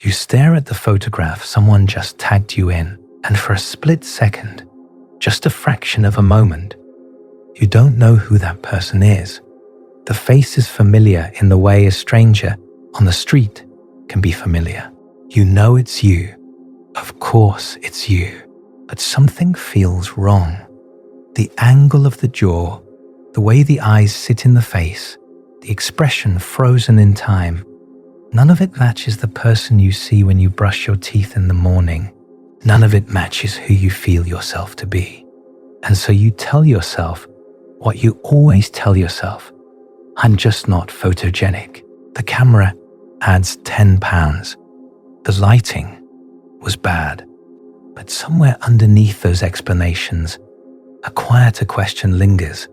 You stare at the photograph someone just tagged you in, and for a split second, just a fraction of a moment, you don't know who that person is. The face is familiar in the way a stranger on the street can be familiar. You know it's you. Of course it's you. But something feels wrong. The angle of the jaw, the way the eyes sit in the face, the expression frozen in time, none of it matches the person you see when you brush your teeth in the morning. None of it matches who you feel yourself to be. And so you tell yourself what you always tell yourself: I'm just not photogenic. The camera adds 10 pounds. The lighting was bad. But somewhere underneath those explanations, a quieter question lingers.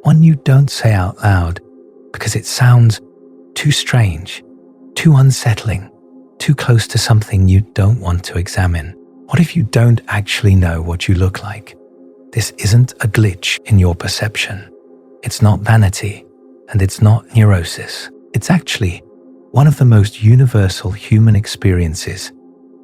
One you don't say out loud because it sounds too strange, too unsettling, too close to something you don't want to examine. What if you don't actually know what you look like? This isn't a glitch in your perception. It's not vanity, and it's not neurosis. It's actually one of the most universal human experiences.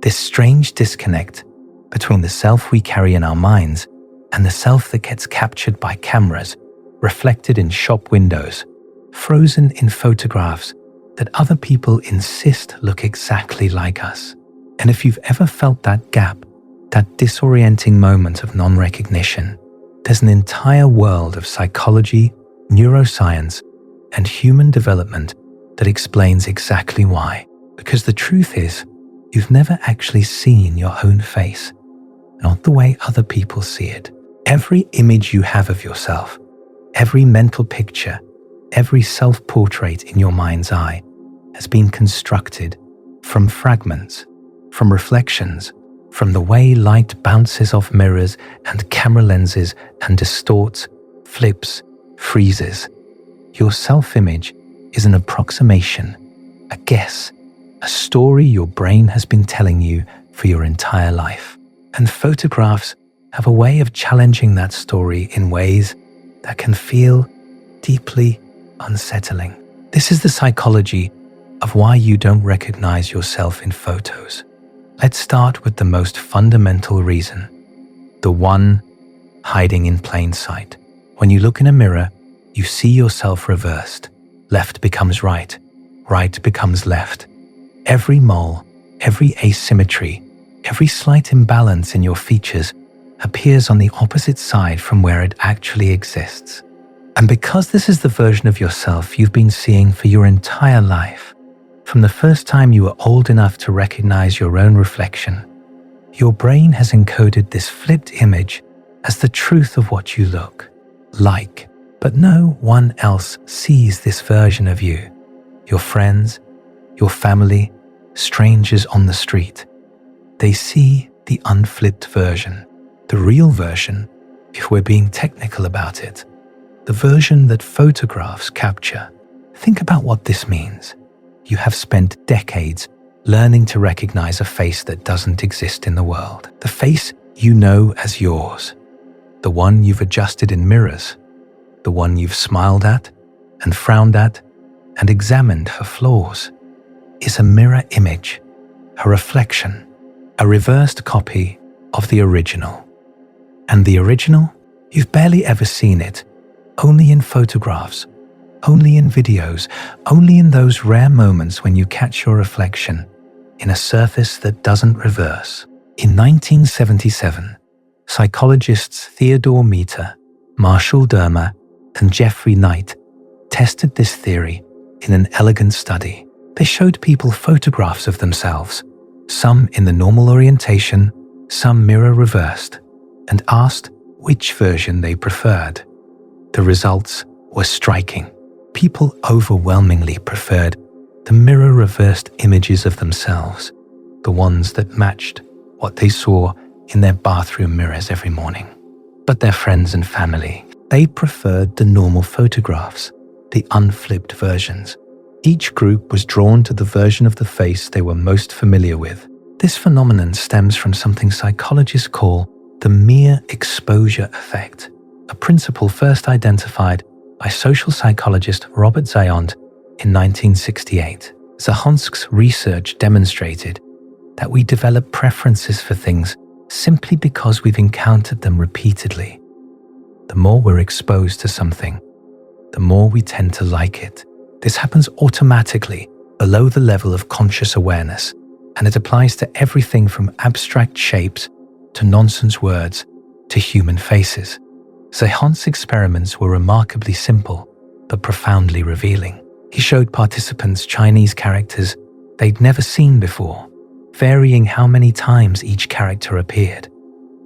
This strange disconnect between the self we carry in our minds and the self that gets captured by cameras, reflected in shop windows, frozen in photographs that other people insist look exactly like us. And if you've ever felt that gap, that disorienting moment of non-recognition, there's an entire world of psychology, neuroscience, and human development that explains exactly why. Because the truth is, you've never actually seen your own face, not the way other people see it. Every image you have of yourself, every mental picture, every self-portrait in your mind's eye has been constructed from fragments, from reflections, from the way light bounces off mirrors and camera lenses and distorts, flips, freezes. Your self-image is an approximation, a guess, a story your brain has been telling you for your entire life. And photographs have a way of challenging that story in ways that can feel deeply unsettling. This is the psychology of why you don't recognize yourself in photos. Let's start with the most fundamental reason, the one hiding in plain sight. When you look in a mirror, you see yourself reversed. Left becomes right, right becomes left. Every mole, every asymmetry, every slight imbalance in your features appears on the opposite side from where it actually exists. And because this is the version of yourself you've been seeing for your entire life, from the first time you were old enough to recognize your own reflection, your brain has encoded this flipped image as the truth of what you look like. But no one else sees this version of you. Your friends, your family, strangers on the street. They see the unflipped version, the real version, if we're being technical about it, the version that photographs capture. Think about what this means. You have spent decades learning to recognize a face that doesn't exist in the world. The face you know as yours, the one you've adjusted in mirrors, the one you've smiled at and frowned at and examined for flaws, is a mirror image, a reflection, a reversed copy of the original. And the original, you've barely ever seen it, only in photographs, only in videos, only in those rare moments when you catch your reflection in a surface that doesn't reverse. In 1977, psychologists Theodore Meter, Marshall Dermer, and Jeffrey Knight tested this theory in an elegant study. They showed people photographs of themselves, some in the normal orientation, some mirror reversed, and asked which version they preferred. The results were striking. People overwhelmingly preferred the mirror reversed images of themselves, the ones that matched what they saw in their bathroom mirrors every morning. But their friends and family, they preferred the normal photographs, the unflipped versions. Each group was drawn to the version of the face they were most familiar with. This phenomenon stems from something psychologists call the mere exposure effect, a principle first identified by social psychologist Robert Zajonc in 1968. Zajonc's research demonstrated that we develop preferences for things simply because we've encountered them repeatedly. The more we're exposed to something, the more we tend to like it. This happens automatically below the level of conscious awareness, and it applies to everything from abstract shapes to nonsense words to human faces. Zajonc's experiments were remarkably simple but profoundly revealing. He showed participants Chinese characters they'd never seen before, varying how many times each character appeared.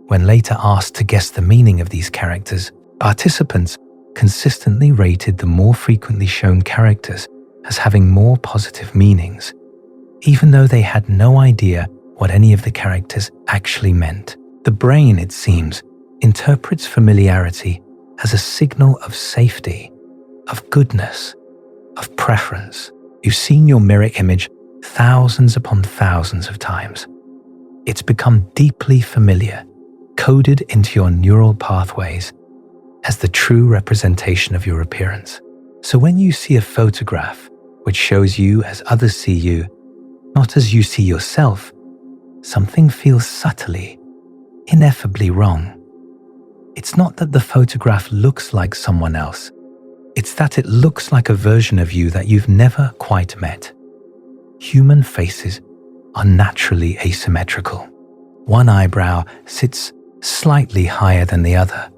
When later asked to guess the meaning of these characters, participants consistently rated the more frequently shown characters as having more positive meanings, even though they had no idea what any of the characters actually meant. The brain, it seems, interprets familiarity as a signal of safety, of goodness, of preference. You've seen your mirror image thousands upon thousands of times. It's become deeply familiar, coded into your neural pathways as the true representation of your appearance. So when you see a photograph which shows you as others see you, not as you see yourself, something feels subtly, ineffably wrong. It's not that the photograph looks like someone else. It's that it looks like a version of you that you've never quite met. Human faces are naturally asymmetrical. One eyebrow sits slightly higher than the other.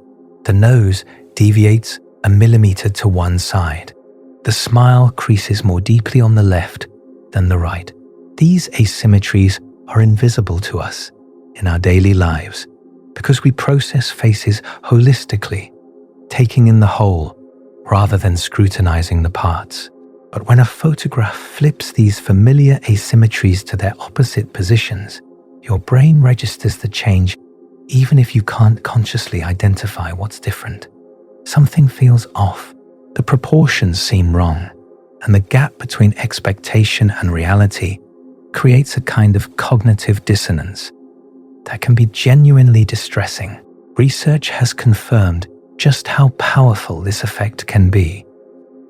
The nose deviates a millimeter to one side. The smile creases more deeply on the left than the right. These asymmetries are invisible to us in our daily lives because we process faces holistically, taking in the whole rather than scrutinizing the parts. But when a photograph flips these familiar asymmetries to their opposite positions, your brain registers the change even if you can't consciously identify what's different. Something feels off. The proportions seem wrong, and the gap between expectation and reality creates a kind of cognitive dissonance that can be genuinely distressing. Research has confirmed just how powerful this effect can be.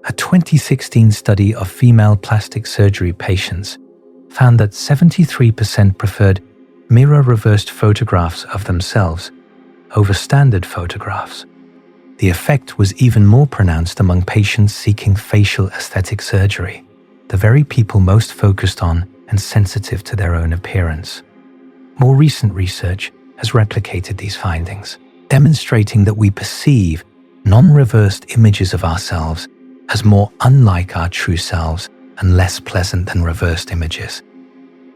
A 2016 study of female plastic surgery patients found that 73% preferred mirror-reversed photographs of themselves over standard photographs. The effect was even more pronounced among patients seeking facial aesthetic surgery, the very people most focused on and sensitive to their own appearance. More recent research has replicated these findings, demonstrating that we perceive non-reversed images of ourselves as more unlike our true selves and less pleasant than reversed images,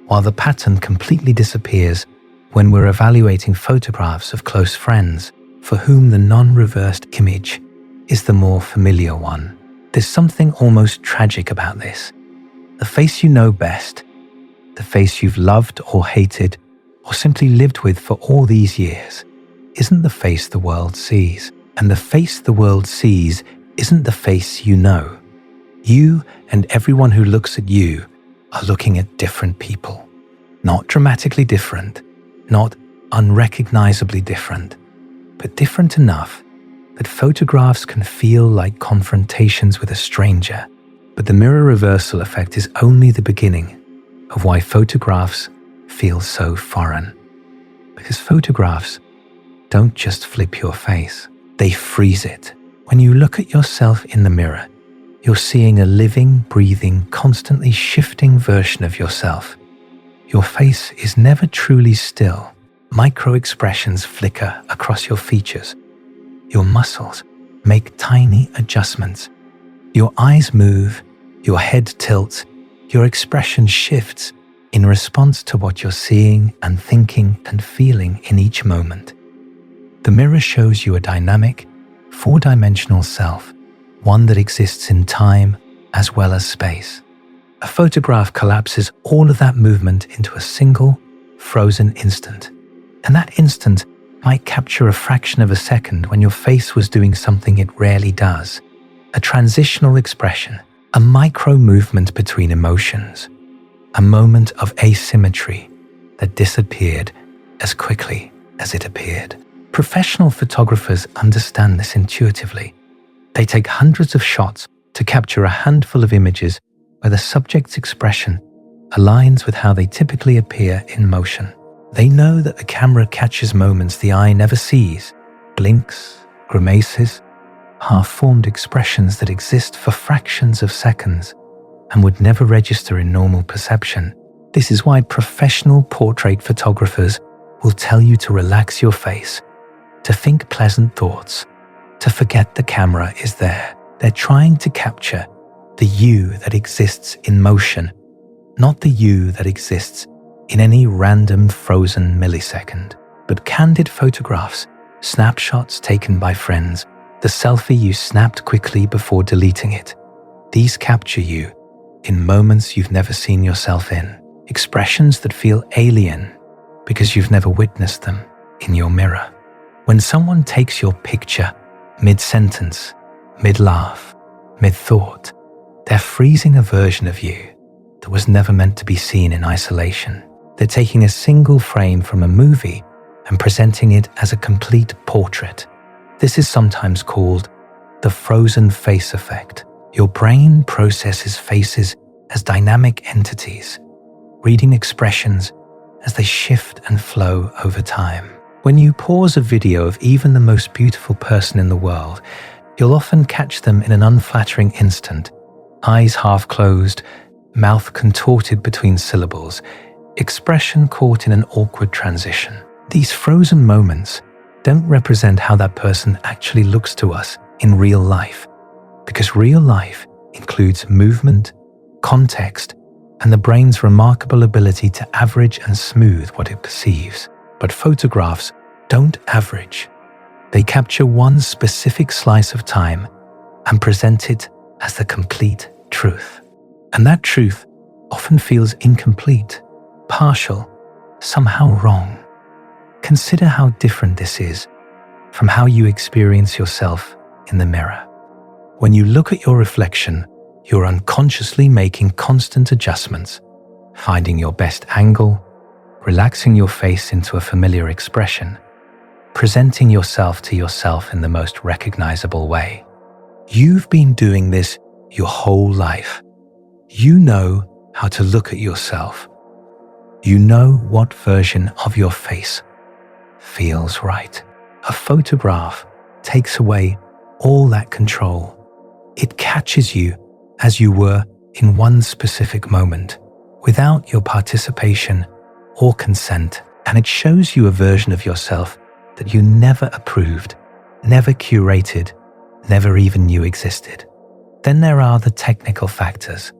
while the pattern completely disappears when we're evaluating photographs of close friends for whom the non-reversed image is the more familiar one. There's something almost tragic about this. The face you know best, the face you've loved or hated or simply lived with for all these years, isn't the face the world sees. And the face the world sees isn't the face you know. You and everyone who looks at you are looking at different people. Not dramatically different, not unrecognizably different, but different enough that photographs can feel like confrontations with a stranger. But the mirror reversal effect is only the beginning of why photographs feel so foreign. Because photographs don't just flip your face, they freeze it. When you look at yourself in the mirror, you're seeing a living, breathing, constantly shifting version of yourself. Your face is never truly still. Micro-expressions flicker across your features. Your muscles make tiny adjustments. Your eyes move, your head tilts, your expression shifts in response to what you're seeing and thinking and feeling in each moment. The mirror shows you a dynamic, four-dimensional self, one that exists in time as well as space. A photograph collapses all of that movement into a single, frozen instant. And that instant might capture a fraction of a second when your face was doing something it rarely does. A transitional expression, a micro-movement between emotions, a moment of asymmetry that disappeared as quickly as it appeared. Professional photographers understand this intuitively. They take hundreds of shots to capture a handful of images where the subject's expression aligns with how they typically appear in motion. They know that the camera catches moments the eye never sees, blinks, grimaces, half-formed expressions that exist for fractions of seconds and would never register in normal perception. This is why professional portrait photographers will tell you to relax your face, to think pleasant thoughts, to forget the camera is there. They're trying to capture the you that exists in motion, not the you that exists in any random frozen millisecond. But candid photographs, snapshots taken by friends, the selfie you snapped quickly before deleting it, these capture you in moments you've never seen yourself in, expressions that feel alien because you've never witnessed them in your mirror. When someone takes your picture mid-sentence, mid-laugh, mid-thought, they're freezing a version of you that was never meant to be seen in isolation. They're taking a single frame from a movie and presenting it as a complete portrait. This is sometimes called the frozen face effect. Your brain processes faces as dynamic entities, reading expressions as they shift and flow over time. When you pause a video of even the most beautiful person in the world, you'll often catch them in an unflattering instant, eyes half closed, mouth contorted between syllables, expression caught in an awkward transition. These frozen moments don't represent how that person actually looks to us in real life, because real life includes movement, context, and the brain's remarkable ability to average and smooth what it perceives. But photographs don't average. They capture one specific slice of time and present it as the complete truth. And that truth often feels incomplete, partial, somehow wrong. Consider how different this is from how you experience yourself in the mirror. When you look at your reflection, you're unconsciously making constant adjustments, finding your best angle, relaxing your face into a familiar expression, presenting yourself to yourself in the most recognizable way. You've been doing this your whole life. You know how to look at yourself. You know what version of your face feels right. A photograph takes away all that control. It catches you as you were in one specific moment, without your participation or consent, and it shows you a version of yourself that you never approved, never curated, never even knew existed. Then there are the technical factors,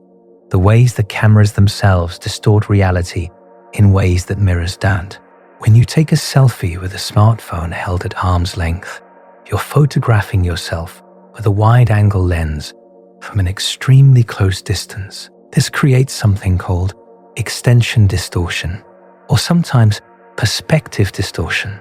the ways the cameras themselves distort reality in ways that mirrors don't. When you take a selfie with a smartphone held at arm's length, you're photographing yourself with a wide-angle lens from an extremely close distance. This creates something called extension distortion, or sometimes perspective distortion.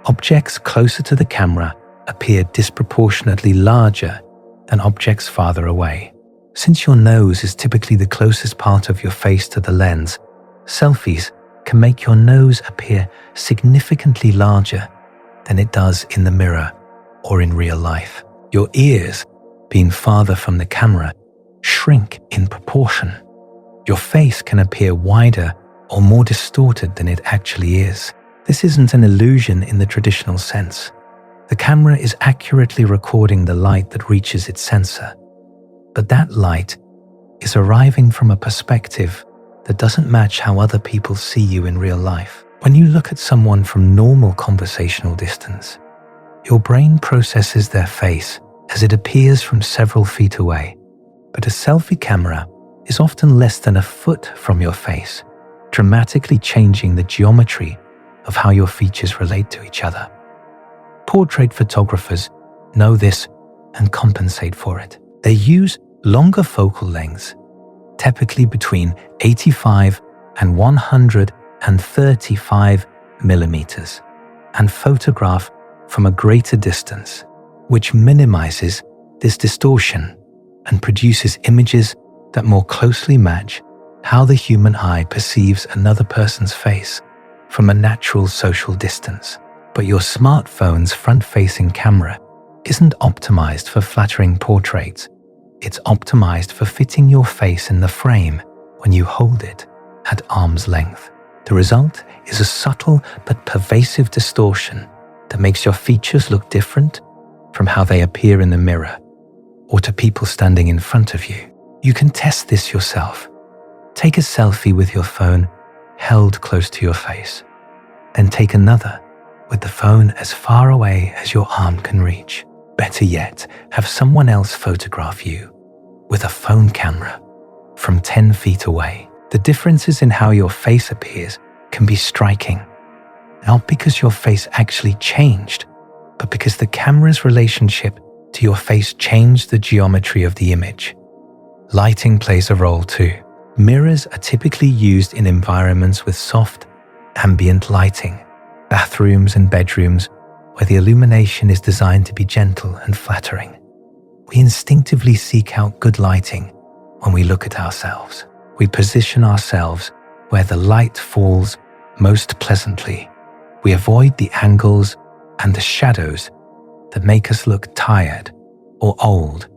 Objects closer to the camera appear disproportionately larger than objects farther away. Since your nose is typically the closest part of your face to the lens, selfies can make your nose appear significantly larger than it does in the mirror or in real life. Your ears, being farther from the camera, shrink in proportion. Your face can appear wider or more distorted than it actually is. This isn't an illusion in the traditional sense. The camera is accurately recording the light that reaches its sensor, but that light is arriving from a perspective that doesn't match how other people see you in real life. When you look at someone from normal conversational distance, your brain processes their face as it appears from several feet away, but a selfie camera is often less than a foot from your face, dramatically changing the geometry of how your features relate to each other. Portrait photographers know this and compensate for it. They use longer focal lengths, typically between 85 and 135 millimeters, and photograph from a greater distance, which minimizes this distortion and produces images that more closely match how the human eye perceives another person's face from a natural social distance. But your smartphone's front-facing camera isn't optimized for flattering portraits. It's optimized for fitting your face in the frame when you hold it at arm's length. The result is a subtle but pervasive distortion that makes your features look different from how they appear in the mirror or to people standing in front of you. You can test this yourself. Take a selfie with your phone held close to your face, then take another with the phone as far away as your arm can reach. Better yet, have someone else photograph you with a phone camera from 10 feet away. The differences in how your face appears can be striking, not because your face actually changed, but because the camera's relationship to your face changed the geometry of the image. Lighting plays a role too. Mirrors are typically used in environments with soft, ambient lighting, bathrooms and bedrooms where the illumination is designed to be gentle and flattering. We instinctively seek out good lighting when we look at ourselves. We position ourselves where the light falls most pleasantly. We avoid the angles and the shadows that make us look tired or old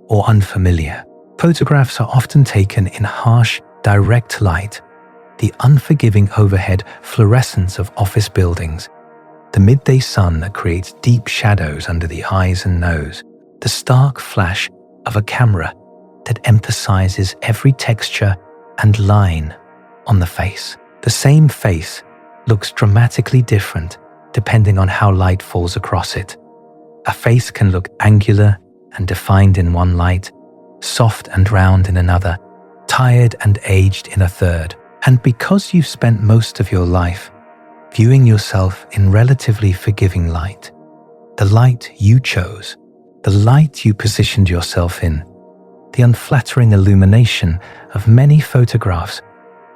or unfamiliar. Photographs are often taken in harsh, direct light, the unforgiving overhead fluorescence of office buildings, the midday sun that creates deep shadows under the eyes and nose, the stark flash of a camera that emphasizes every texture and line on the face. The same face looks dramatically different depending on how light falls across it. A face can look angular and defined in one light, soft and round in another, tired and aged in a third. And because you've spent most of your life viewing yourself in relatively forgiving light, the light you chose, the light you positioned yourself in, the unflattering illumination of many photographs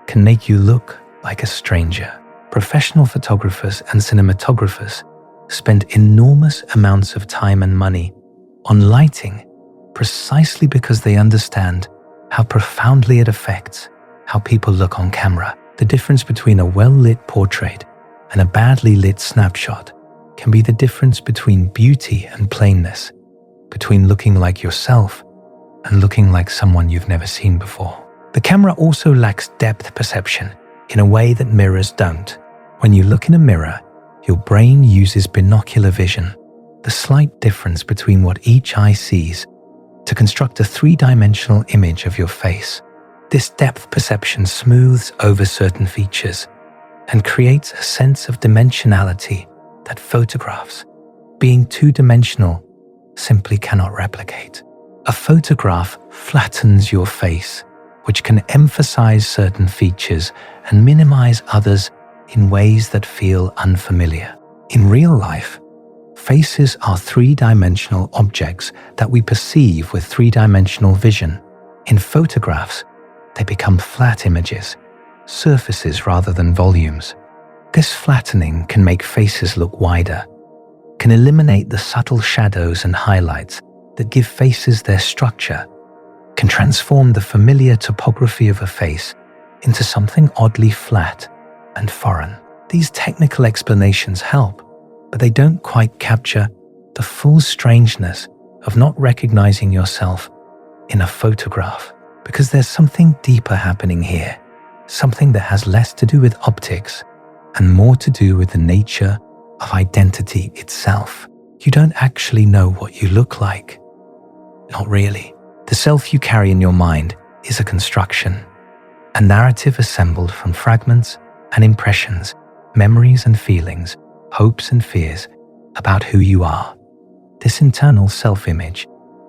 can make you look like a stranger. Professional photographers and cinematographers spend enormous amounts of time and money on lighting precisely because they understand how profoundly it affects how people look on camera. The difference between a well-lit portrait and a badly lit snapshot can be the difference between beauty and plainness, between looking like yourself and looking like someone you've never seen before. The camera also lacks depth perception in a way that mirrors don't. When you look in a mirror, your brain uses binocular vision, the slight difference between what each eye sees, to construct a three-dimensional image of your face. This depth perception smooths over certain features and creates a sense of dimensionality that photographs, being two-dimensional, simply cannot replicate. A photograph flattens your face, which can emphasize certain features and minimize others in ways that feel unfamiliar. In real life, faces are three-dimensional objects that we perceive with three-dimensional vision. In photographs, they become flat images, surfaces rather than volumes. This flattening can make faces look wider, can eliminate the subtle shadows and highlights that give faces their structure, can transform the familiar topography of a face into something oddly flat and foreign. These technical explanations help, but they don't quite capture the full strangeness of not recognizing yourself in a photograph, because there's something deeper happening here, something that has less to do with optics and more to do with the nature of identity itself. You don't actually know what you look like. Not really. The self you carry in your mind is a construction, a narrative assembled from fragments and impressions, memories and feelings, hopes and fears about who you are. This internal self-image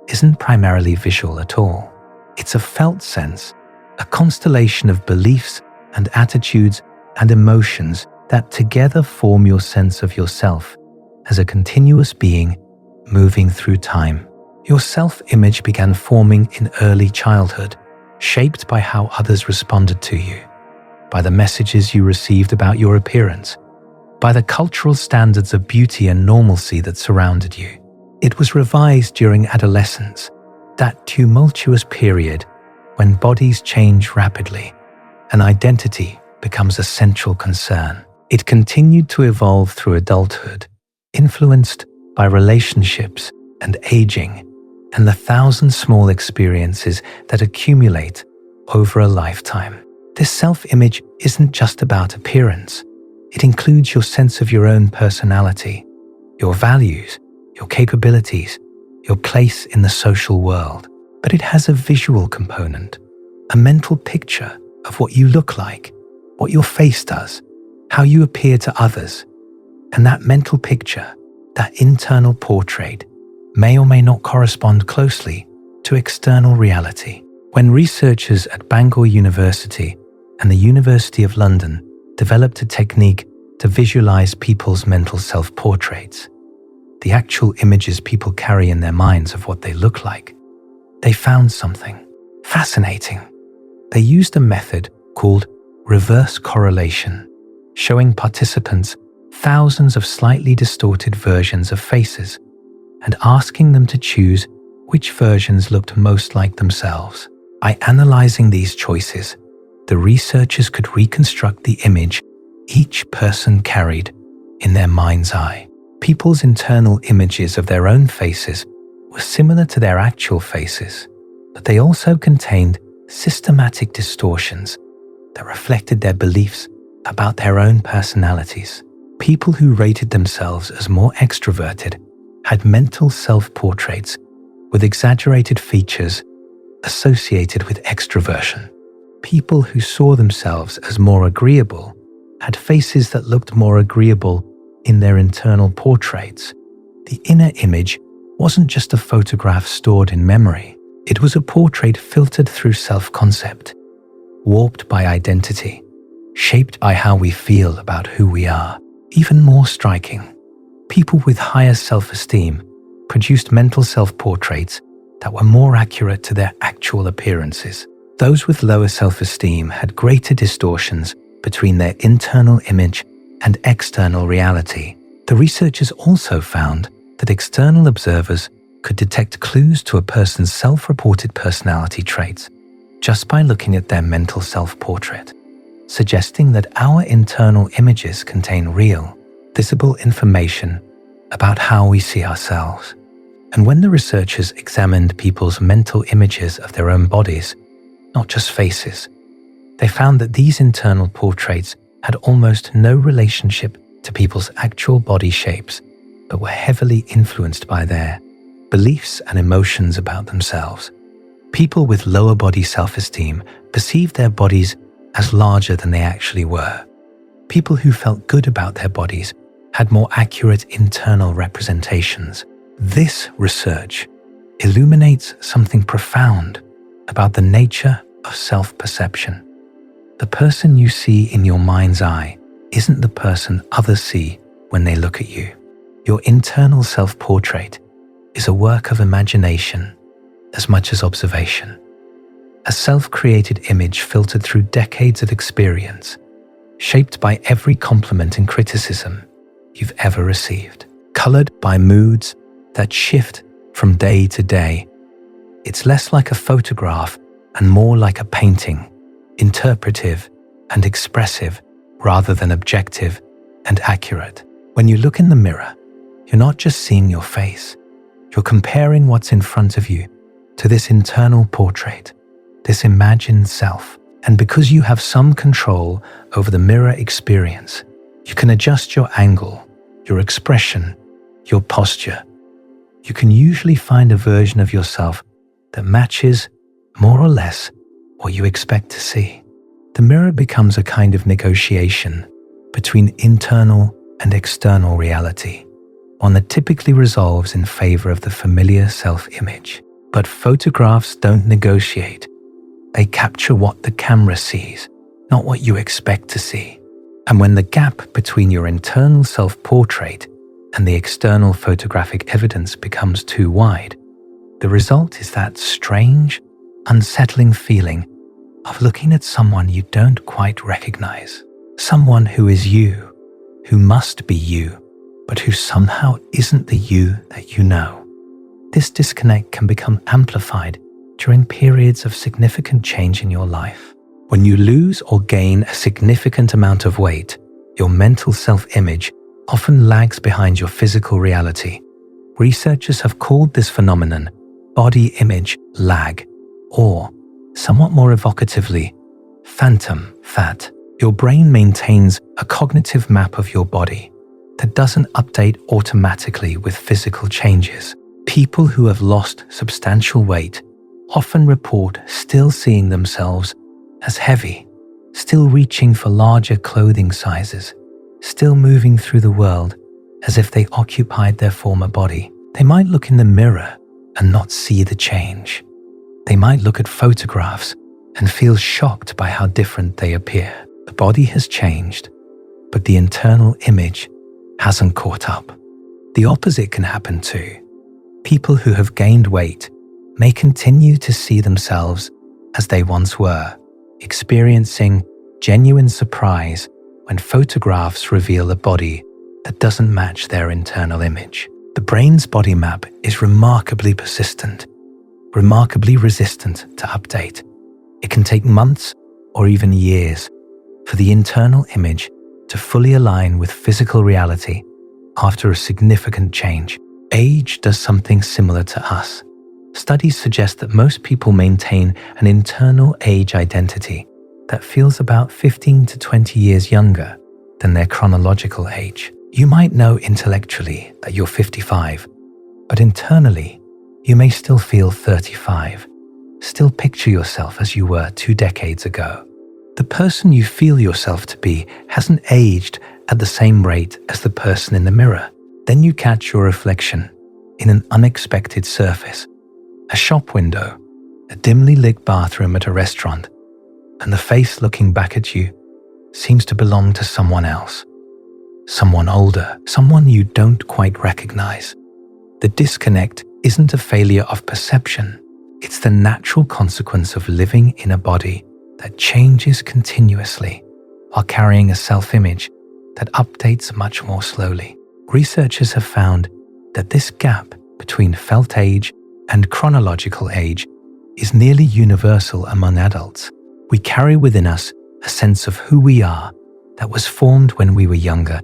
isn't primarily visual at all. It's a felt sense, a constellation of beliefs and attitudes and emotions that together form your sense of yourself as a continuous being moving through time. Your self-image began forming in early childhood, shaped by how others responded to you, by the messages you received about your appearance, by the cultural standards of beauty and normalcy that surrounded you. It was revised during adolescence, that tumultuous period when bodies change rapidly and identity becomes a central concern. It continued to evolve through adulthood, influenced by relationships and aging, and the 1,000 small experiences that accumulate over a lifetime. This self-image isn't just about appearance. It includes your sense of your own personality, your values, your capabilities, your place in the social world. But it has a visual component, a mental picture of what you look like, what your face does, how you appear to others. And that mental picture, that internal portrait, may or may not correspond closely to external reality. When researchers at Bangor University and the University of London developed a technique to visualize people's mental self-portraits, the actual images people carry in their minds of what they look like, they found something fascinating. They used a method called reverse correlation, showing participants thousands of slightly distorted versions of faces and asking them to choose which versions looked most like themselves. By analyzing these choices, the researchers could reconstruct the image each person carried in their mind's eye. People's internal images of their own faces were similar to their actual faces, but they also contained systematic distortions that reflected their beliefs about their own personalities. People who rated themselves as more extroverted had mental self-portraits with exaggerated features associated with extroversion. People who saw themselves as more agreeable had faces that looked more agreeable in their internal portraits. The inner image wasn't just a photograph stored in memory. It was a portrait filtered through self-concept, warped by identity, shaped by how we feel about who we are. Even more striking, people with higher self-esteem produced mental self-portraits that were more accurate to their actual appearances. Those with lower self-esteem had greater distortions between their internal image and external reality. The researchers also found that external observers could detect clues to a person's self-reported personality traits just by looking at their mental self-portrait, suggesting that our internal images contain real, visible information about how we see ourselves. And when the researchers examined people's mental images of their own bodies, not just faces, they found that these internal portraits had almost no relationship to people's actual body shapes, but were heavily influenced by their beliefs and emotions about themselves. People with lower body self-esteem perceived their bodies as larger than they actually were. People who felt good about their bodies had more accurate internal representations. This research illuminates something profound about the nature of self-perception. The person you see in your mind's eye isn't the person others see when they look at you. Your internal self-portrait is a work of imagination as much as observation. A self-created image filtered through decades of experience, shaped by every compliment and criticism you've ever received, colored by moods that shift from day to day. It's less like a photograph and more like a painting, interpretive and expressive rather than objective and accurate. When you look in the mirror, you're not just seeing your face, you're comparing what's in front of you to this internal portrait, this imagined self. And because you have some control over the mirror experience, you can adjust your angle, your expression, your posture. You can usually find a version of yourself that matches, more or less, what you expect to see. The mirror becomes a kind of negotiation between internal and external reality, one that typically resolves in favor of the familiar self-image. But photographs don't negotiate. They capture what the camera sees, not what you expect to see. And when the gap between your internal self-portrait and the external photographic evidence becomes too wide, the result is that strange, unsettling feeling of looking at someone you don't quite recognize. Someone who is you, who must be you, but who somehow isn't the you that you know. This disconnect can become amplified during periods of significant change in your life. When you lose or gain a significant amount of weight, your mental self-image often lags behind your physical reality. Researchers have called this phenomenon body image lag, or, somewhat more evocatively, phantom fat. Your brain maintains a cognitive map of your body that doesn't update automatically with physical changes. People who have lost substantial weight often report still seeing themselves as heavy, still reaching for larger clothing sizes, still moving through the world as if they occupied their former body. They might look in the mirror and not see the change. They might look at photographs and feel shocked by how different they appear. The body has changed, but the internal image hasn't caught up. The opposite can happen too. People who have gained weight may continue to see themselves as they once were, experiencing genuine surprise when photographs reveal a body that doesn't match their internal image. The brain's body map is remarkably persistent, remarkably resistant to update. It can take months or even years for the internal image to fully align with physical reality after a significant change. Age does something similar to us. Studies suggest that most people maintain an internal age identity that feels about 15 to 20 years younger than their chronological age. You might know intellectually that you're 55, but internally, you may still feel 35, still picture yourself as you were 2 decades ago. The person you feel yourself to be hasn't aged at the same rate as the person in the mirror. Then you catch your reflection in an unexpected surface, a shop window, a dimly lit bathroom at a restaurant, and the face looking back at you seems to belong to someone else. Someone older, someone you don't quite recognize. The disconnect isn't a failure of perception. It's the natural consequence of living in a body that changes continuously while carrying a self-image that updates much more slowly. Researchers have found that this gap between felt age and chronological age is nearly universal among adults. We carry within us a sense of who we are that was formed when we were younger,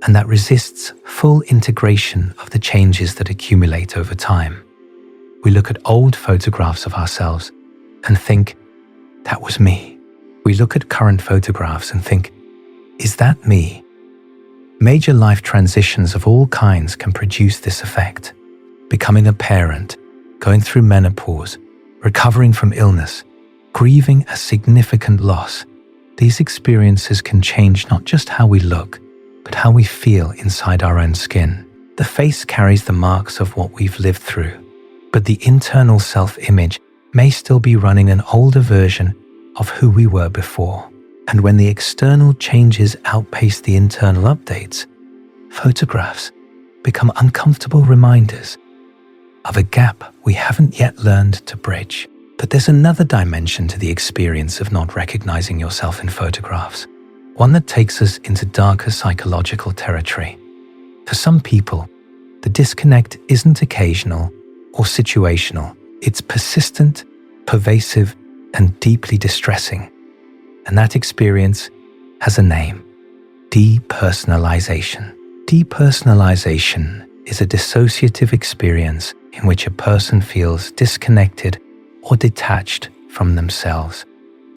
and that resists full integration of the changes that accumulate over time. We look at old photographs of ourselves and think, that was me. We look at current photographs and think, is that me? Major life transitions of all kinds can produce this effect. Becoming a parent, going through menopause, recovering from illness, grieving a significant loss. These experiences can change not just how we look, but how we feel inside our own skin. The face carries the marks of what we've lived through, but the internal self-image may still be running an older version of who we were before. And when the external changes outpace the internal updates, photographs become uncomfortable reminders of a gap we haven't yet learned to bridge. But there's another dimension to the experience of not recognizing yourself in photographs, one that takes us into darker psychological territory. For some people, the disconnect isn't occasional or situational. It's persistent, pervasive, and deeply distressing. And that experience has a name: depersonalization. Depersonalization is a dissociative experience in which a person feels disconnected or detached from themselves,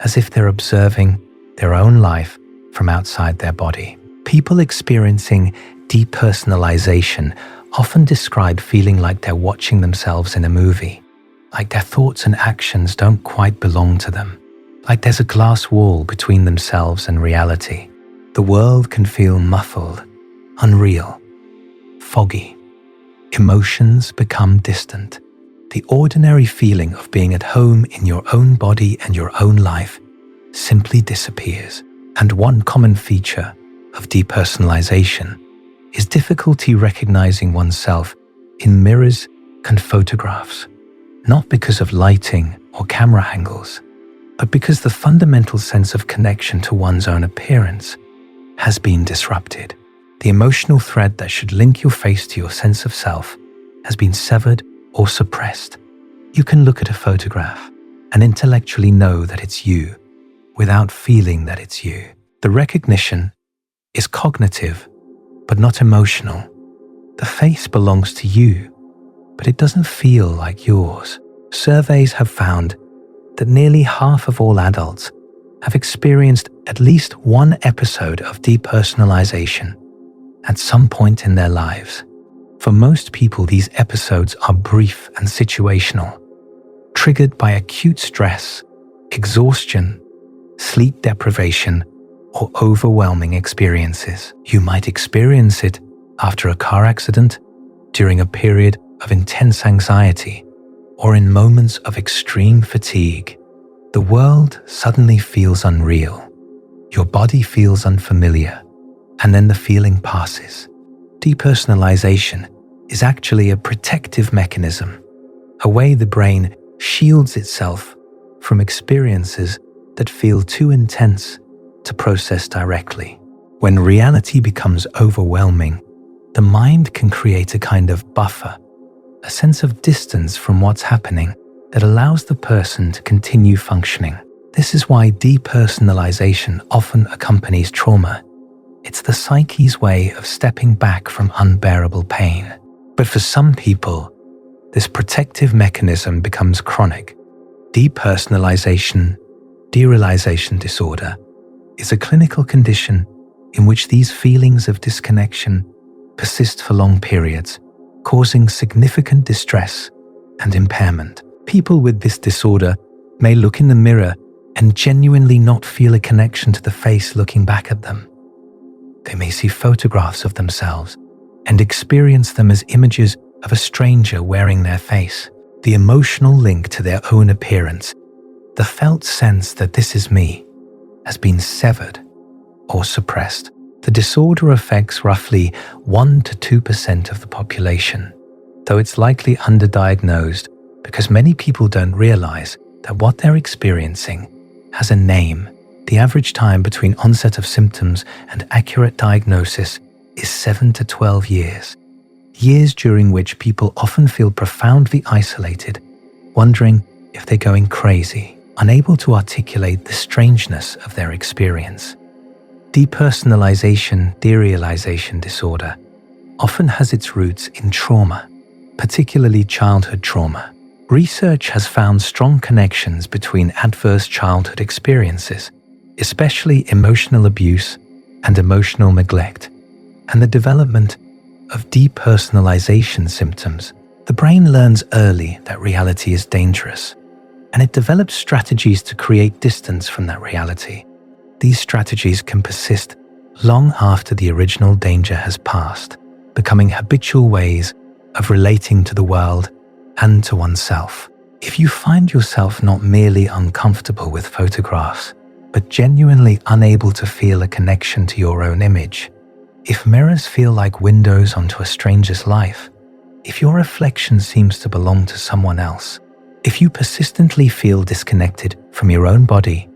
as if they're observing their own life from outside their body. People experiencing depersonalization often describe feeling like they're watching themselves in a movie, like their thoughts and actions don't quite belong to them, like there's a glass wall between themselves and reality. The world can feel muffled, unreal, foggy. Emotions become distant. The ordinary feeling of being at home in your own body and your own life simply disappears. And one common feature of depersonalization is difficulty recognizing oneself in mirrors and photographs, not because of lighting or camera angles, but because the fundamental sense of connection to one's own appearance has been disrupted. The emotional thread that should link your face to your sense of self has been severed or suppressed. You can look at a photograph and intellectually know that it's you without feeling that it's you. The recognition is cognitive, but not emotional. The face belongs to you, but it doesn't feel like yours. Surveys have found that nearly half of all adults have experienced at least one episode of depersonalization at some point in their lives. For most people, these episodes are brief and situational, triggered by acute stress, exhaustion, sleep deprivation, or overwhelming experiences. You might experience it after a car accident, during a period of intense anxiety, or in moments of extreme fatigue. The world suddenly feels unreal. Your body feels unfamiliar, and then the feeling passes. Depersonalization is actually a protective mechanism, a way the brain shields itself from experiences that feel too intense to process directly. When reality becomes overwhelming, the mind can create a kind of buffer, a sense of distance from what's happening that allows the person to continue functioning. This is why depersonalization often accompanies trauma. It's the psyche's way of stepping back from unbearable pain. But for some people, this protective mechanism becomes chronic. Depersonalization, derealization disorder, is a clinical condition in which these feelings of disconnection persist for long periods, causing significant distress and impairment. People with this disorder may look in the mirror and genuinely not feel a connection to the face looking back at them. They may see photographs of themselves and experience them as images of a stranger wearing their face. The emotional link to their own appearance, the felt sense that this is me, has been severed or suppressed. The disorder affects roughly 1 to 2% of the population, though it's likely underdiagnosed because many people don't realize that what they're experiencing has a name. The average time between onset of symptoms and accurate diagnosis is 7 to 12 years. Years during which people often feel profoundly isolated, wondering if they're going crazy, unable to articulate the strangeness of their experience. Depersonalization, derealization disorder often has its roots in trauma, particularly childhood trauma. Research has found strong connections between adverse childhood experiences, especially emotional abuse and emotional neglect, and the development of depersonalization symptoms. The brain learns early that reality is dangerous, and it develops strategies to create distance from that reality. These strategies can persist long after the original danger has passed, becoming habitual ways of relating to the world and to oneself. If you find yourself not merely uncomfortable with photographs, but genuinely unable to feel a connection to your own image, if mirrors feel like windows onto a stranger's life, if your reflection seems to belong to someone else, if you persistently feel disconnected from your own body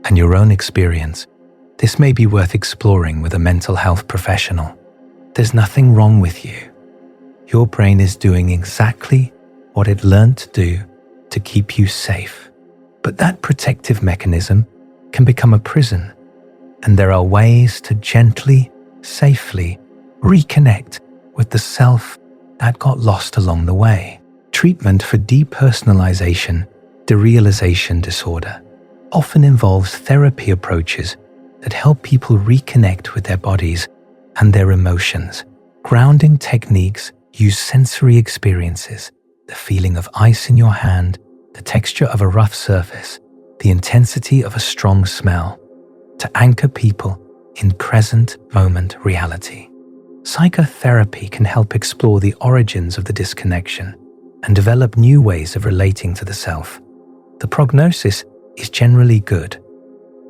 and your own experience, this may be worth exploring with a mental health professional. There's nothing wrong with you. Your brain is doing exactly what it learned to do to keep you safe. But that protective mechanism can become a prison, and there are ways to gently, safely reconnect with the self that got lost along the way. Treatment for depersonalization, derealization disorder often involves therapy approaches that help people reconnect with their bodies and their emotions. Grounding techniques use sensory experiences, the feeling of ice in your hand, the texture of a rough surface, the intensity of a strong smell, to anchor people in present moment reality. Psychotherapy can help explore the origins of the disconnection and develop new ways of relating to the self. The prognosis is generally good.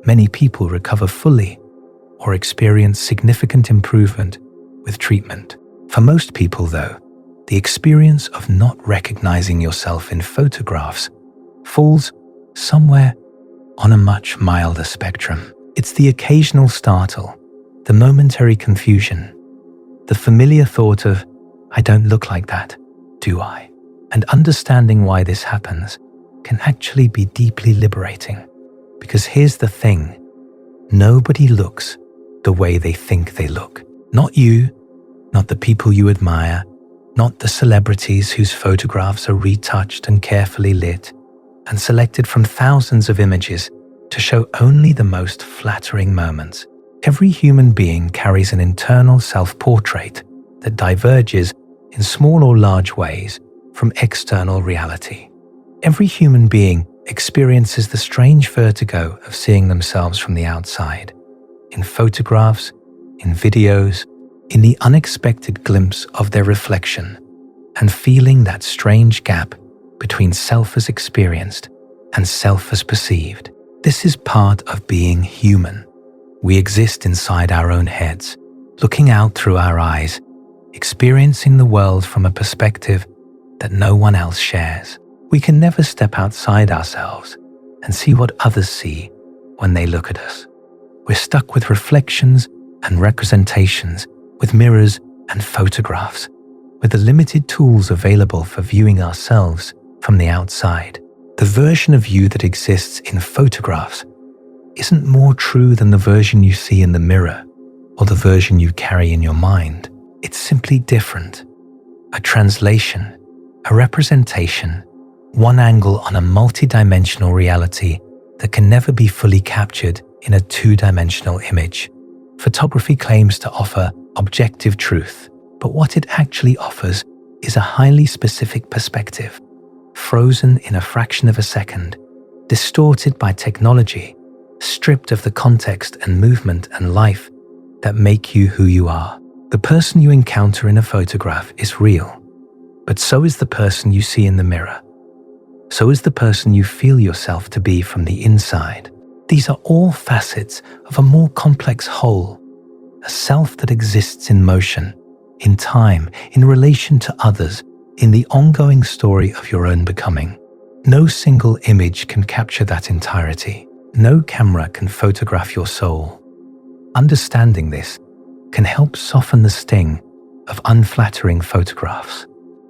Many people recover fully or experience significant improvement with treatment. For most people, though, the experience of not recognizing yourself in photographs falls somewhere on a much milder spectrum. It's the occasional startle, the momentary confusion, the familiar thought of, I don't look like that, do I? And understanding why this happens can actually be deeply liberating. Because here's the thing, nobody looks the way they think they look. Not you, not the people you admire, not the celebrities whose photographs are retouched and carefully lit and selected from thousands of images to show only the most flattering moments. Every human being carries an internal self-portrait that diverges in small or large ways from external reality. Every human being experiences the strange vertigo of seeing themselves from the outside, in photographs, in videos, in the unexpected glimpse of their reflection, and feeling that strange gap between self as experienced and self as perceived. This is part of being human. We exist inside our own heads, looking out through our eyes, experiencing the world from a perspective that no one else shares. We can never step outside ourselves and see what others see when they look at us. We're stuck with reflections and representations, with mirrors and photographs, with the limited tools available for viewing ourselves from the outside. The version of you that exists in photographs isn't more true than the version you see in the mirror or the version you carry in your mind. It's simply different. A translation, a representation, one angle on a multi-dimensional reality that can never be fully captured in a two-dimensional image. Photography claims to offer objective truth, but what it actually offers is a highly specific perspective, frozen in a fraction of a second, distorted by technology, stripped of the context and movement and life that make you who you are. The person you encounter in a photograph is real, but so is the person you see in the mirror. So is the person you feel yourself to be from the inside. These are all facets of a more complex whole, a self that exists in motion, in time, in relation to others, in the ongoing story of your own becoming. No single image can capture that entirety. No camera can photograph your soul. Understanding this can help soften the sting of unflattering photographs.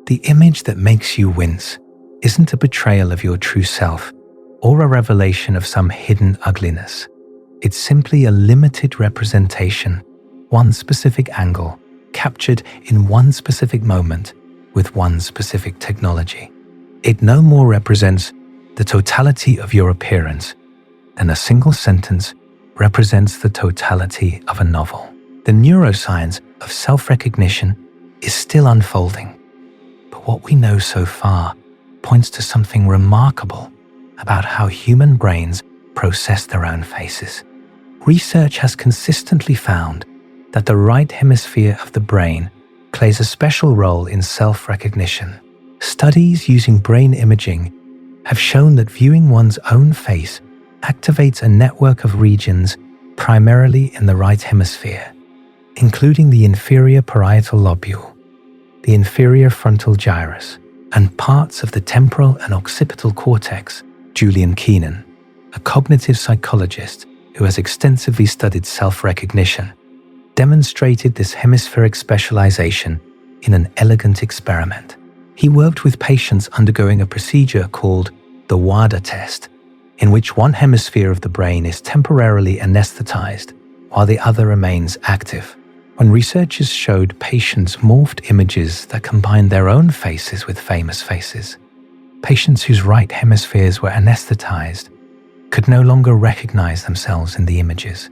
The image that makes you wince isn't a betrayal of your true self or a revelation of some hidden ugliness. It's simply a limited representation, one specific angle, captured in one specific moment with one specific technology. It no more represents the totality of your appearance than a single sentence represents the totality of a novel. The neuroscience of self-recognition is still unfolding, but what we know so far points to something remarkable about how human brains process their own faces. Research has consistently found that the right hemisphere of the brain plays a special role in self-recognition. Studies using brain imaging have shown that viewing one's own face activates a network of regions primarily in the right hemisphere, including the inferior parietal lobule, the inferior frontal gyrus, and parts of the temporal and occipital cortex. Julian Keenan, a cognitive psychologist who has extensively studied self-recognition, demonstrated this hemispheric specialization in an elegant experiment. He worked with patients undergoing a procedure called the WADA test, in which one hemisphere of the brain is temporarily anesthetized while the other remains active. When researchers showed patients morphed images that combined their own faces with famous faces, patients whose right hemispheres were anesthetized could no longer recognize themselves in the images,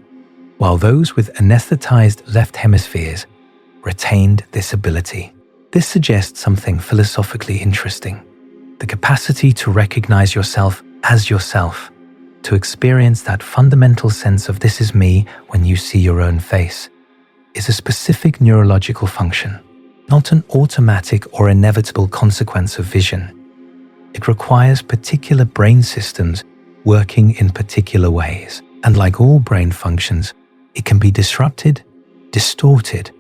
while those with anesthetized left hemispheres retained this ability. This suggests something philosophically interesting. The capacity to recognize yourself as yourself, to experience that fundamental sense of "this is me" when you see your own face, is a specific neurological function, not an automatic or inevitable consequence of vision. It requires particular brain systems working in particular ways, and like all brain functions, it can be disrupted, distorted,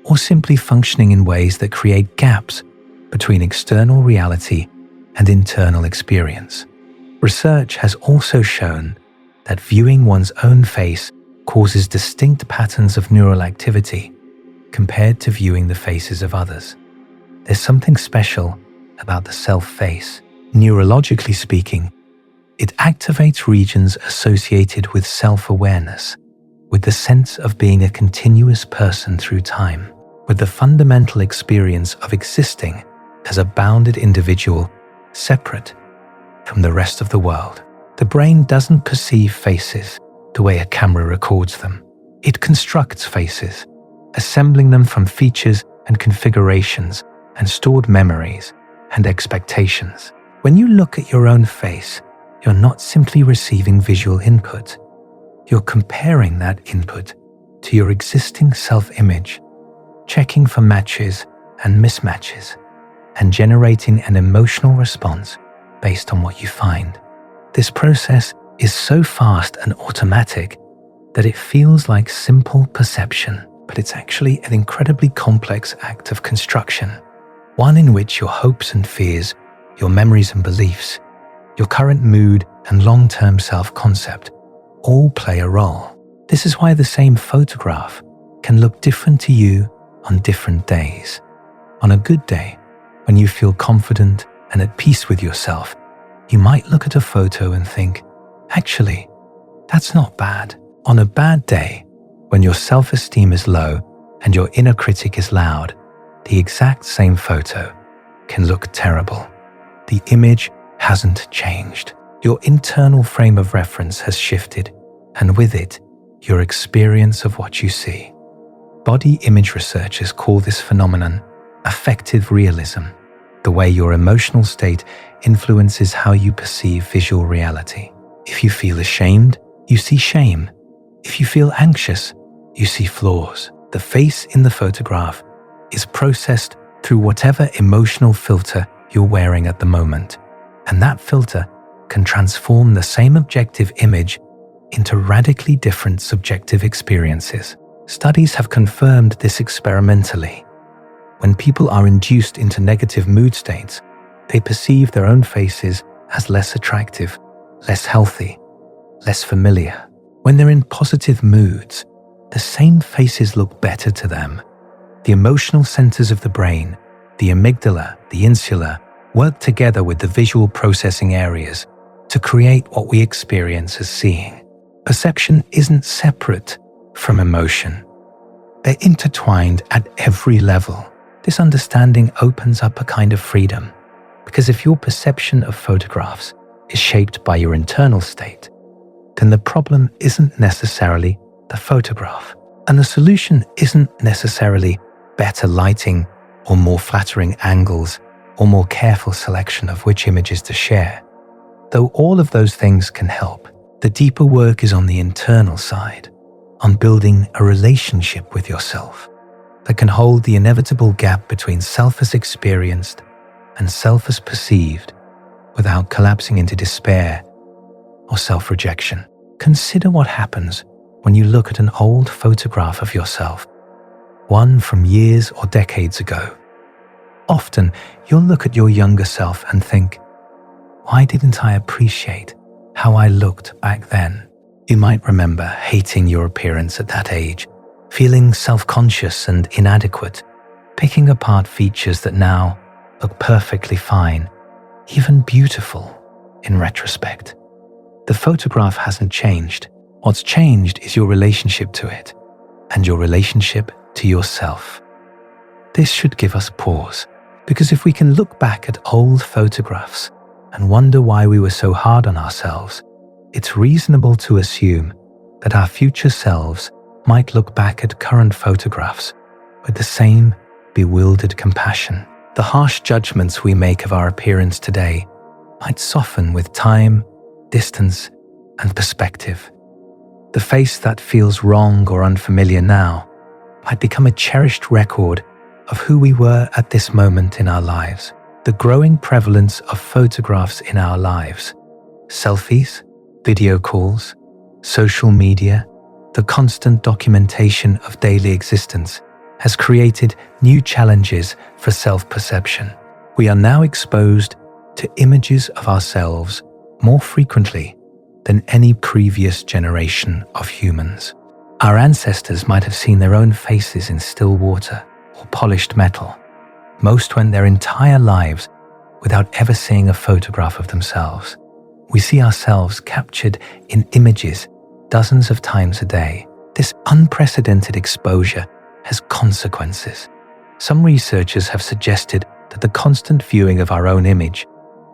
or simply functioning in ways that create gaps between external reality and internal experience. Research has also shown that viewing one's own face causes distinct patterns of neural activity compared to viewing the faces of others. There's something special about the self-face. Neurologically speaking, it activates regions associated with self-awareness, with the sense of being a continuous person through time. with the fundamental experience of existing as a bounded individual separate from the rest of the world. The brain doesn't perceive faces the way a camera records them. It constructs faces, assembling them from features and configurations and stored memories and expectations. When you look at your own face, you're not simply receiving visual input. You're comparing that input to your existing self-image, checking for matches and mismatches, and generating an emotional response based on what you find. This process is so fast and automatic that it feels like simple perception, but it's actually an incredibly complex act of construction, one in which your hopes and fears, your memories and beliefs, your current mood and long-term self-concept all play a role. This is why the same photograph can look different to you on different days. On a good day, when you feel confident and at peace with yourself, you might look at a photo and think, actually, that's not bad. On a bad day, when your self-esteem is low and your inner critic is loud, the exact same photo can look terrible. The image hasn't changed. Your internal frame of reference has shifted, and with it, your experience of what you see. Body image researchers call this phenomenon affective realism, the way your emotional state influences how you perceive visual reality. If you feel ashamed, you see shame. If you feel anxious, you see flaws. The face in the photograph is processed through whatever emotional filter you're wearing at the moment, and that filter can transform the same objective image into radically different subjective experiences. Studies have confirmed this experimentally. When people are induced into negative mood states, they perceive their own faces as less attractive, less healthy, less familiar. When they're in positive moods, the same faces look better to them. The emotional centers of the brain, the amygdala, the insula, work together with the visual processing areas to create what we experience as seeing. Perception isn't separate from emotion. They're intertwined at every level. This understanding opens up a kind of freedom, because if your perception of photographs is shaped by your internal state, then the problem isn't necessarily the photograph, and the solution isn't necessarily better lighting or more flattering angles or more careful selection of which images to share. Though all of those things can help, the deeper work is on the internal side, on building a relationship with yourself that can hold the inevitable gap between self as experienced and self as perceived without collapsing into despair or self-rejection. Consider what happens when you look at an old photograph of yourself, one from years or decades ago. Often, you'll look at your younger self and think, why didn't I appreciate how I looked back then? You might remember hating your appearance at that age, feeling self-conscious and inadequate, picking apart features that now look perfectly fine, even beautiful in retrospect. The photograph hasn't changed. What's changed is your relationship to it and your relationship to yourself. This should give us pause, because if we can look back at old photographs and wonder why we were so hard on ourselves, it's reasonable to assume that our future selves might look back at current photographs with the same bewildered compassion. The harsh judgments we make of our appearance today might soften with time, distance, and perspective. The face that feels wrong or unfamiliar now might become a cherished record of who we were at this moment in our lives. The growing prevalence of photographs in our lives, selfies, video calls, social media, the constant documentation of daily existence has created new challenges for self-perception. We are now exposed to images of ourselves more frequently than any previous generation of humans. Our ancestors might have seen their own faces in still water or polished metal, most went their entire lives without ever seeing a photograph of themselves. We see ourselves captured in images dozens of times a day. This unprecedented exposure has consequences. Some researchers have suggested that the constant viewing of our own image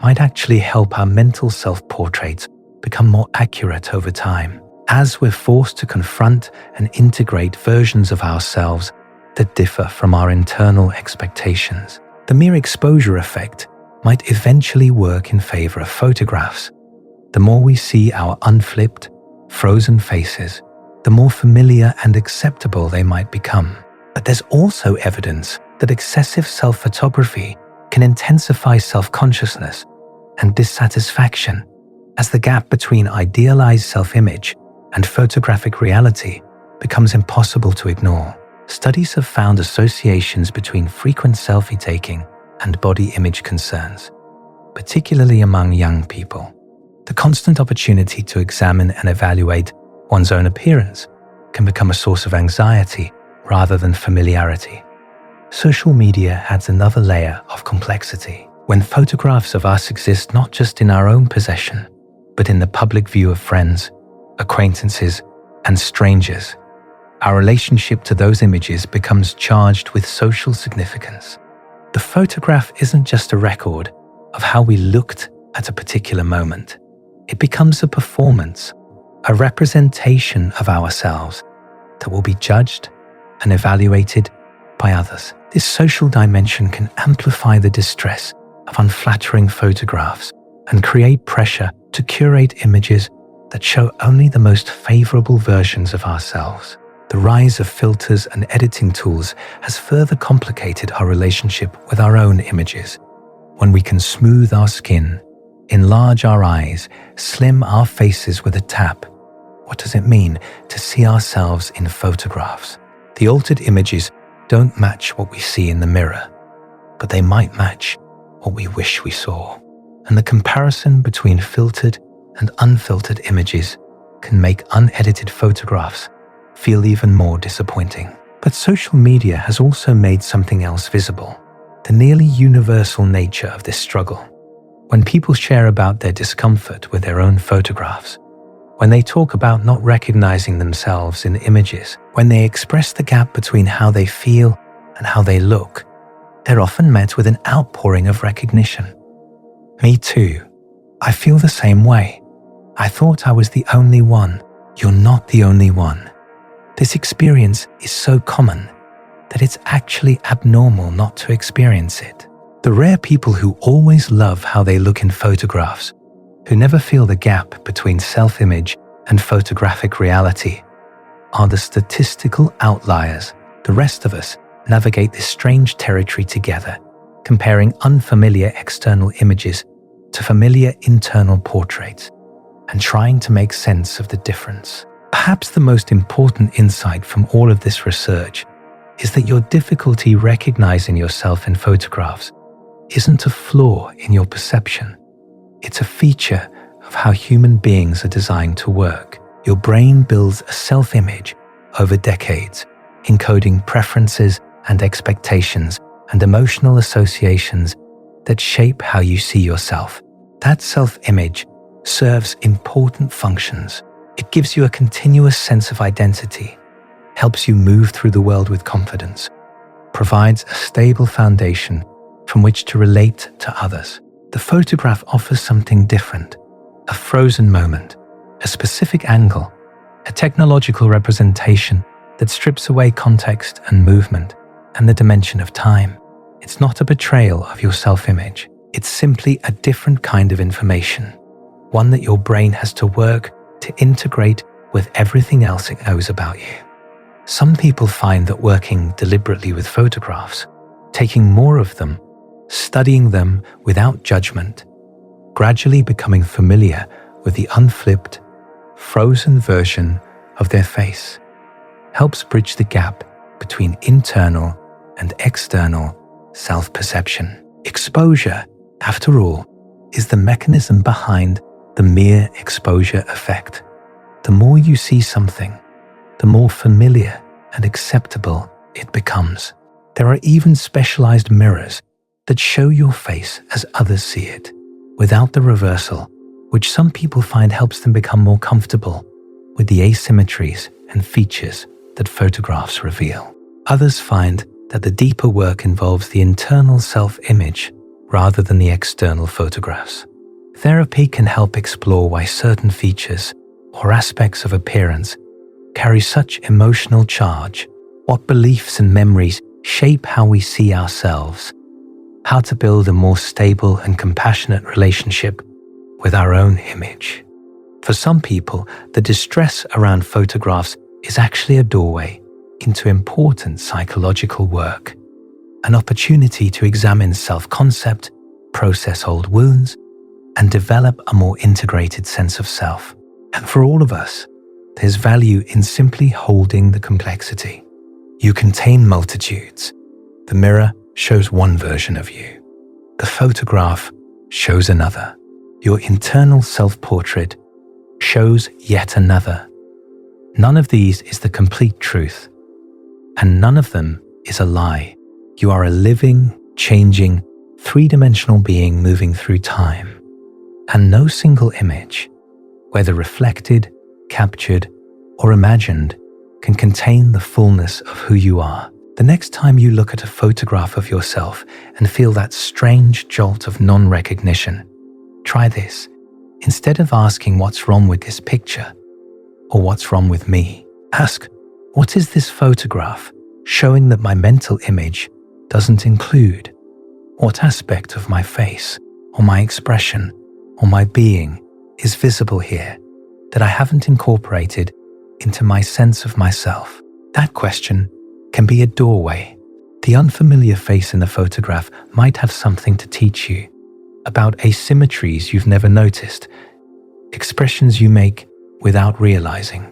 might actually help our mental self-portraits become more accurate over time, as we're forced to confront and integrate versions of ourselves that differ from our internal expectations. The mere exposure effect might eventually work in favor of photographs. The more we see our unflipped, frozen faces, the more familiar and acceptable they might become. But there's also evidence that excessive self-photography can intensify self-consciousness and dissatisfaction, as the gap between idealized self-image and photographic reality becomes impossible to ignore. Studies have found associations between frequent selfie taking and body image concerns, particularly among young people. The constant opportunity to examine and evaluate one's own appearance can become a source of anxiety rather than familiarity. Social media adds another layer of complexity. When photographs of us exist not just in our own possession, but in the public view of friends, acquaintances, and strangers, our relationship to those images becomes charged with social significance. The photograph isn't just a record of how we looked at a particular moment. It becomes a performance, a representation of ourselves that will be judged and evaluated by others. This social dimension can amplify the distress of unflattering photographs and create pressure to curate images that show only the most favorable versions of ourselves. The rise of filters and editing tools has further complicated our relationship with our own images. When we can smooth our skin, enlarge our eyes, slim our faces with a tap, what does it mean to see ourselves in photographs? The altered images don't match what we see in the mirror, but they might match what we wish we saw. And the comparison between filtered and unfiltered images can make unedited photographs feel even more disappointing. But social media has also made something else visible: the nearly universal nature of this struggle. When people share about their discomfort with their own photographs, when they talk about not recognizing themselves in images, when they express the gap between how they feel and how they look, they're often met with an outpouring of recognition. Me too. I feel the same way. I thought I was the only one. You're not the only one. This experience is so common that it's actually abnormal not to experience it. The rare people who always love how they look in photographs, who never feel the gap between self-image and photographic reality, are the statistical outliers. The rest of us navigate this strange territory together, comparing unfamiliar external images to familiar internal portraits, and trying to make sense of the difference. Perhaps the most important insight from all of this research is that your difficulty recognizing yourself in photographs isn't a flaw in your perception. It's a feature of how human beings are designed to work. Your brain builds a self-image over decades, encoding preferences and expectations and emotional associations that shape how you see yourself. That self-image serves important functions. It gives you a continuous sense of identity, helps you move through the world with confidence, provides a stable foundation from which to relate to others. The photograph offers something different: a frozen moment, a specific angle, a technological representation that strips away context and movement and the dimension of time. It's not a betrayal of your self-image. It's simply a different kind of information, one that your brain has to work to integrate with everything else it knows about you. Some people find that working deliberately with photographs, taking more of them, studying them without judgment, gradually becoming familiar with the unflipped, frozen version of their face, helps bridge the gap between internal and external self-perception. Exposure, after all, is the mechanism behind the mere exposure effect. The more you see something, the more familiar and acceptable it becomes. There are even specialized mirrors that show your face as others see it, without the reversal, which some people find helps them become more comfortable with the asymmetries and features that photographs reveal. Others find that the deeper work involves the internal self-image rather than the external photographs. Therapy can help explore why certain features or aspects of appearance carry such emotional charge, what beliefs and memories shape how we see ourselves, how to build a more stable and compassionate relationship with our own image. For some people, the distress around photographs is actually a doorway into important psychological work, an opportunity to examine self-concept, process old wounds, and develop a more integrated sense of self. And for all of us, there's value in simply holding the complexity. You contain multitudes. The mirror shows one version of you. The photograph shows another. Your internal self-portrait shows yet another. None of these is the complete truth, and none of them is a lie. You are a living, changing, three-dimensional being moving through time, and no single image, whether reflected, captured, or imagined, can contain the fullness of who you are. The next time you look at a photograph of yourself and feel that strange jolt of non-recognition, try this. Instead of asking what's wrong with this picture or what's wrong with me, ask, what is this photograph showing that my mental image doesn't include? What aspect of my face or my expression or my being is visible here that I haven't incorporated into my sense of myself? That question can be a doorway. The unfamiliar face in the photograph might have something to teach you about asymmetries you've never noticed, expressions you make without realizing,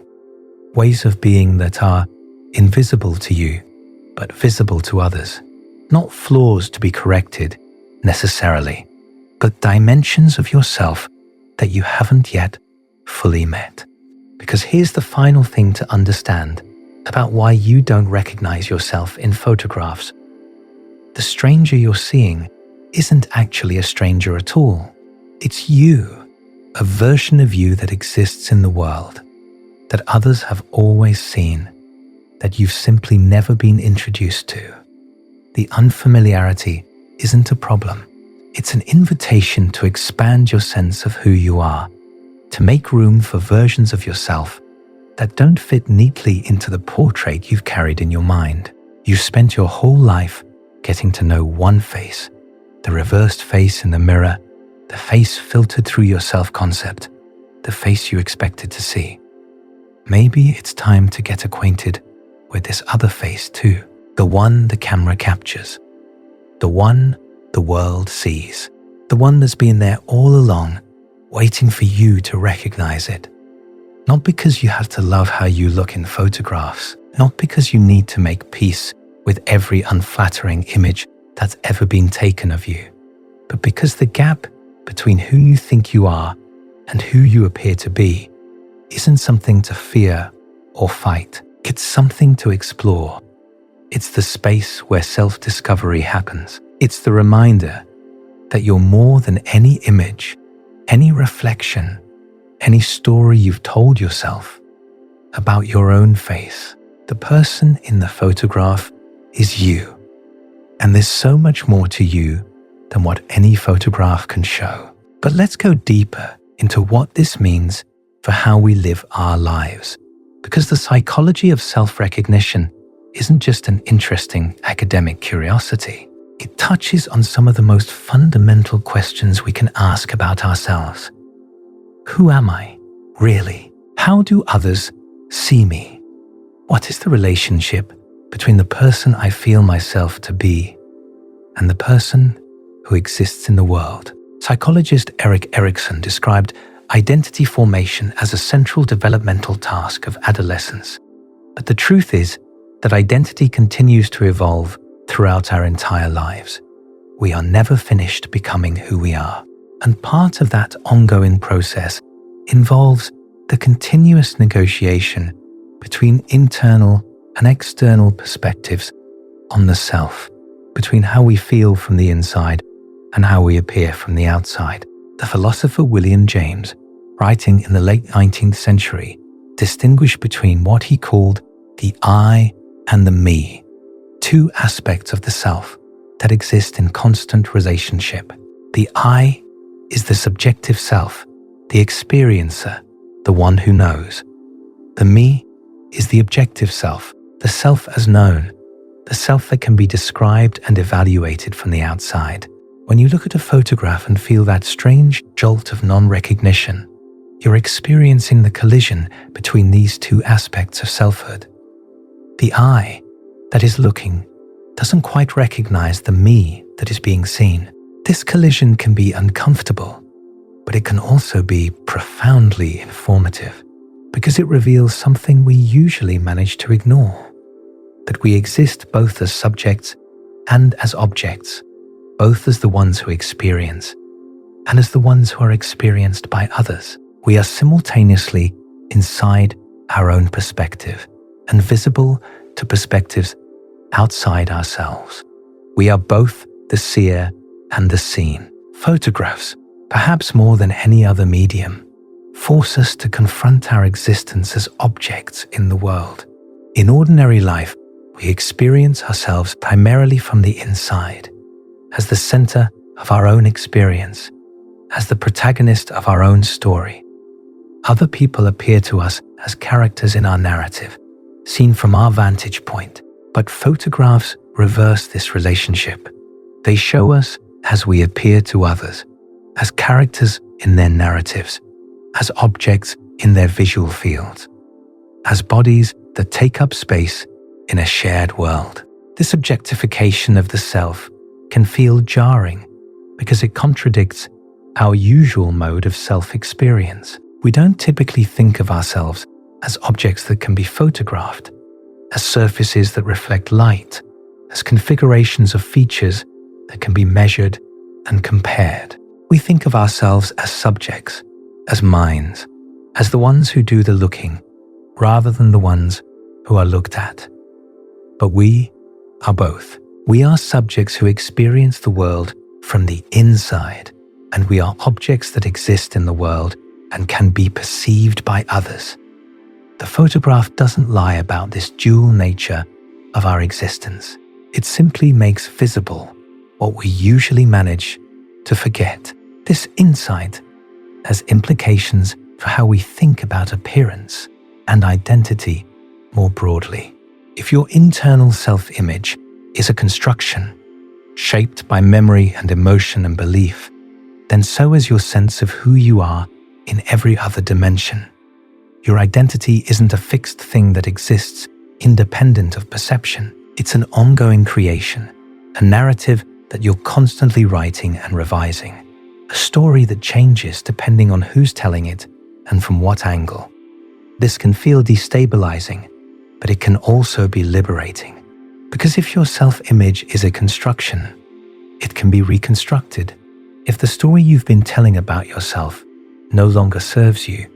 ways of being that are invisible to you but visible to others. Not flaws to be corrected necessarily, but dimensions of yourself that you haven't yet fully met. Because here's the final thing to understand about why you don't recognize yourself in photographs. The stranger you're seeing isn't actually a stranger at all. It's you, a version of you that exists in the world, that others have always seen, that you've simply never been introduced to. The unfamiliarity isn't a problem. It's an invitation to expand your sense of who you are, to make room for versions of yourself that don't fit neatly into the portrait you've carried in your mind. You've spent your whole life getting to know one face, the reversed face in the mirror, the face filtered through your self-concept, the face you expected to see. Maybe it's time to get acquainted with this other face too, the one the camera captures, the one the world sees, the one that's been there all along, waiting for you to recognize it. Not because you have to love how you look in photographs, not because you need to make peace with every unflattering image that's ever been taken of you, but because the gap between who you think you are and who you appear to be isn't something to fear or fight. It's something to explore. It's the space where self-discovery happens. It's the reminder that you're more than any image, any reflection, any story you've told yourself about your own face. The person in the photograph is you. And there's so much more to you than what any photograph can show. But let's go deeper into what this means for how we live our lives. Because the psychology of self-recognition isn't just an interesting academic curiosity. It touches on some of the most fundamental questions we can ask about ourselves. Who am I, really? How do others see me? What is the relationship between the person I feel myself to be and the person who exists in the world? Psychologist Erik Erikson described identity formation as a central developmental task of adolescence. But the truth is that identity continues to evolve throughout our entire lives. We are never finished becoming who we are. And part of that ongoing process involves the continuous negotiation between internal and external perspectives on the self, between how we feel from the inside and how we appear from the outside. The philosopher William James, writing in the late 19th century, distinguished between what he called the I and the me, two aspects of the self that exist in constant relationship. The I is the subjective self, the experiencer, the one who knows. The me is the objective self, the self as known, the self that can be described and evaluated from the outside. When you look at a photograph and feel that strange jolt of non-recognition, you're experiencing the collision between these two aspects of selfhood. The I that is looking doesn't quite recognize the me that is being seen. This collision can be uncomfortable, but it can also be profoundly informative because it reveals something we usually manage to ignore: that we exist both as subjects and as objects, both as the ones who experience and as the ones who are experienced by others. We are simultaneously inside our own perspective and visible to perspectives outside ourselves. We are both the seer and the seen. Photographs, perhaps more than any other medium, force us to confront our existence as objects in the world. In ordinary life, we experience ourselves primarily from the inside, as the center of our own experience, as the protagonist of our own story. Other people appear to us as characters in our narrative, seen from our vantage point. But photographs reverse this relationship. They show us as we appear to others, as characters in their narratives, as objects in their visual fields, as bodies that take up space in a shared world. This objectification of the self can feel jarring because it contradicts our usual mode of self-experience. We don't typically think of ourselves as objects that can be photographed, as surfaces that reflect light, as configurations of features that can be measured and compared. We think of ourselves as subjects, as minds, as the ones who do the looking, rather than the ones who are looked at. But we are both. We are subjects who experience the world from the inside, and we are objects that exist in the world and can be perceived by others. The photograph doesn't lie about this dual nature of our existence. It simply makes visible what we usually manage to forget. This insight has implications for how we think about appearance and identity more broadly. If your internal self-image is a construction shaped by memory and emotion and belief, then so is your sense of who you are in every other dimension. Your identity isn't a fixed thing that exists independent of perception. It's an ongoing creation, a narrative that you're constantly writing and revising, a story that changes depending on who's telling it and from what angle. This can feel destabilizing, but it can also be liberating. Because if your self-image is a construction, it can be reconstructed. If the story you've been telling about yourself no longer serves you,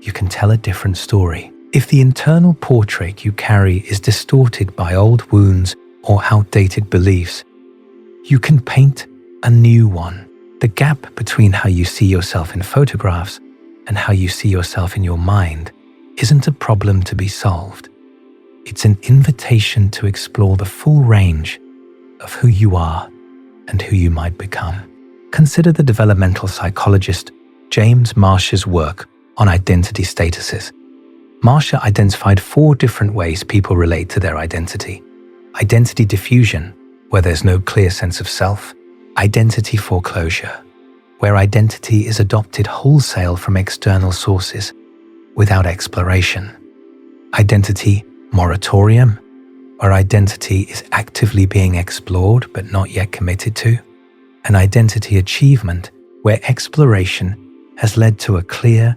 you can tell a different story. If the internal portrait you carry is distorted by old wounds or outdated beliefs, you can paint a new one. The gap between how you see yourself in photographs and how you see yourself in your mind isn't a problem to be solved. It's an invitation to explore the full range of who you are and who you might become. Consider the developmental psychologist James Marsh's work on identity statuses. Marsha identified 4 different ways people relate to their identity: identity diffusion, where there's no clear sense of self; identity foreclosure, where identity is adopted wholesale from external sources without exploration; identity moratorium, where identity is actively being explored but not yet committed to; and identity achievement, where exploration has led to a clear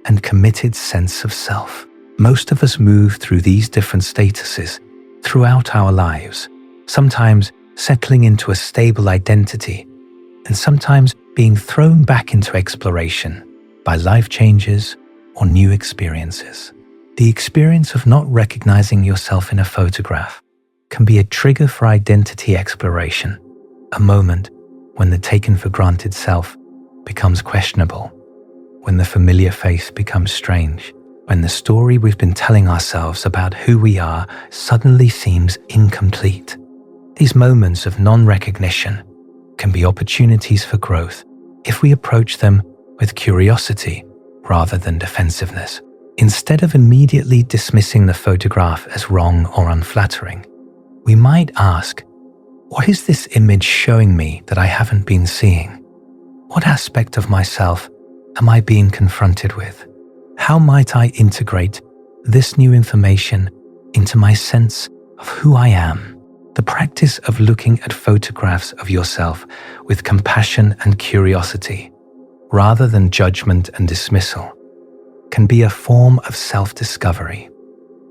and committed sense of self. Most of us move through these different statuses throughout our lives, sometimes settling into a stable identity, and sometimes being thrown back into exploration by life changes or new experiences. The experience of not recognizing yourself in a photograph can be a trigger for identity exploration, a moment when the taken for granted self becomes questionable, when the familiar face becomes strange, when the story we've been telling ourselves about who we are suddenly seems incomplete. These moments of non-recognition can be opportunities for growth if we approach them with curiosity rather than defensiveness. Instead of immediately dismissing the photograph as wrong or unflattering, we might ask, what is this image showing me that I haven't been seeing? What aspect of myself am I being confronted with? How might I integrate this new information into my sense of who I am? The practice of looking at photographs of yourself with compassion and curiosity, rather than judgment and dismissal, can be a form of self-discovery.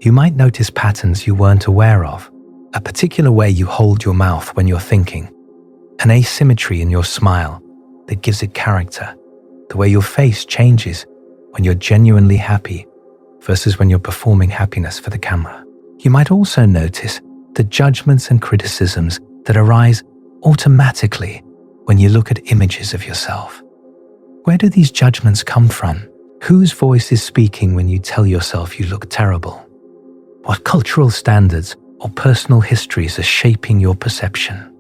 You might notice patterns you weren't aware of, a particular way you hold your mouth when you're thinking, an asymmetry in your smile that gives it character, the way your face changes when you're genuinely happy versus when you're performing happiness for the camera. You might also notice the judgments and criticisms that arise automatically when you look at images of yourself. Where do these judgments come from? Whose voice is speaking when you tell yourself you look terrible? What cultural standards or personal histories are shaping your perception?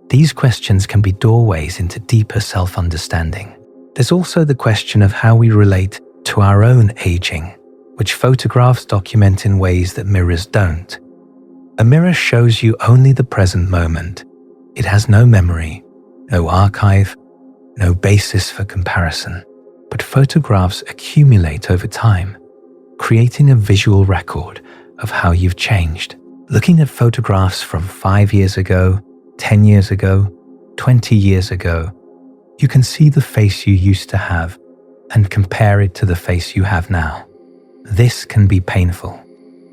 These questions can be doorways into deeper self-understanding. There's also the question of how we relate to our own aging, which photographs document in ways that mirrors don't. A mirror shows you only the present moment. It has no memory, no archive, no basis for comparison. But photographs accumulate over time, creating a visual record of how you've changed. Looking at photographs from 5 years ago, 10 years ago, 20 years ago, you can see the face you used to have and compare it to the face you have now. This can be painful.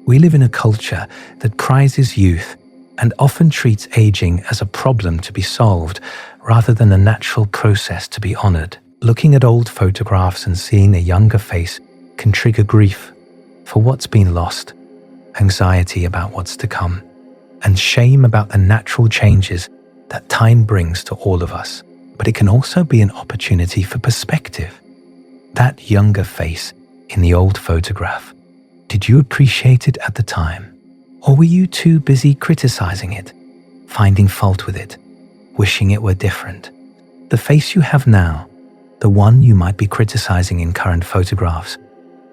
We live in a culture that prizes youth and often treats aging as a problem to be solved rather than a natural process to be honored. Looking at old photographs and seeing a younger face can trigger grief for what's been lost, anxiety about what's to come, and shame about the natural changes that time brings to all of us. But it can also be an opportunity for perspective. That younger face in the old photograph, did you appreciate it at the time? Or were you too busy criticizing it, finding fault with it, wishing it were different? The face you have now, the one you might be criticizing in current photographs,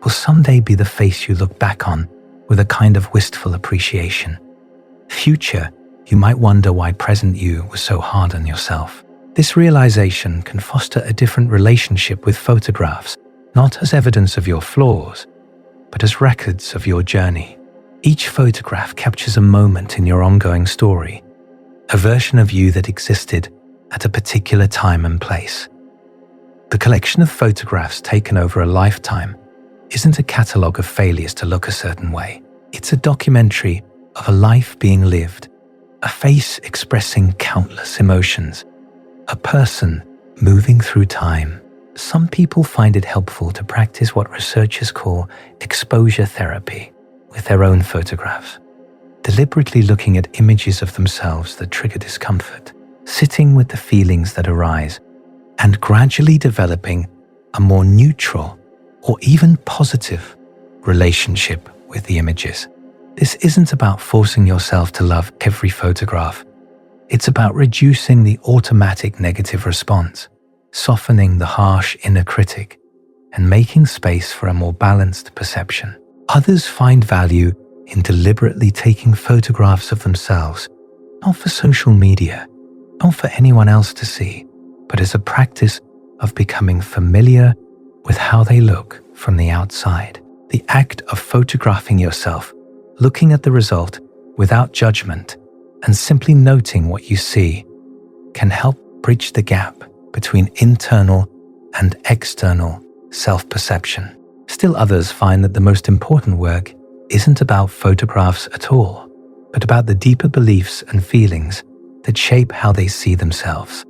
will someday be the face you look back on with a kind of wistful appreciation. Future, you might wonder why present you was so hard on yourself. This realization can foster a different relationship with photographs, not as evidence of your flaws, but as records of your journey. Each photograph captures a moment in your ongoing story, a version of you that existed at a particular time and place. The collection of photographs taken over a lifetime isn't a catalogue of failures to look a certain way. It's a documentary of a life being lived, a face expressing countless emotions, a person moving through time. Some people find it helpful to practice what researchers call exposure therapy with their own photographs, deliberately looking at images of themselves that trigger discomfort, sitting with the feelings that arise, and gradually developing a more neutral or even positive relationship with the images. This isn't about forcing yourself to love every photograph. It's about reducing the automatic negative response, softening the harsh inner critic, and making space for a more balanced perception. Others find value in deliberately taking photographs of themselves, not for social media, not for anyone else to see, but as a practice of becoming familiar with how they look from the outside. The act of photographing yourself, looking at the result without judgment, and simply noting what you see can help bridge the gap between internal and external self-perception. Still others find that the most important work isn't about photographs at all, but about the deeper beliefs and feelings that shape how they see themselves.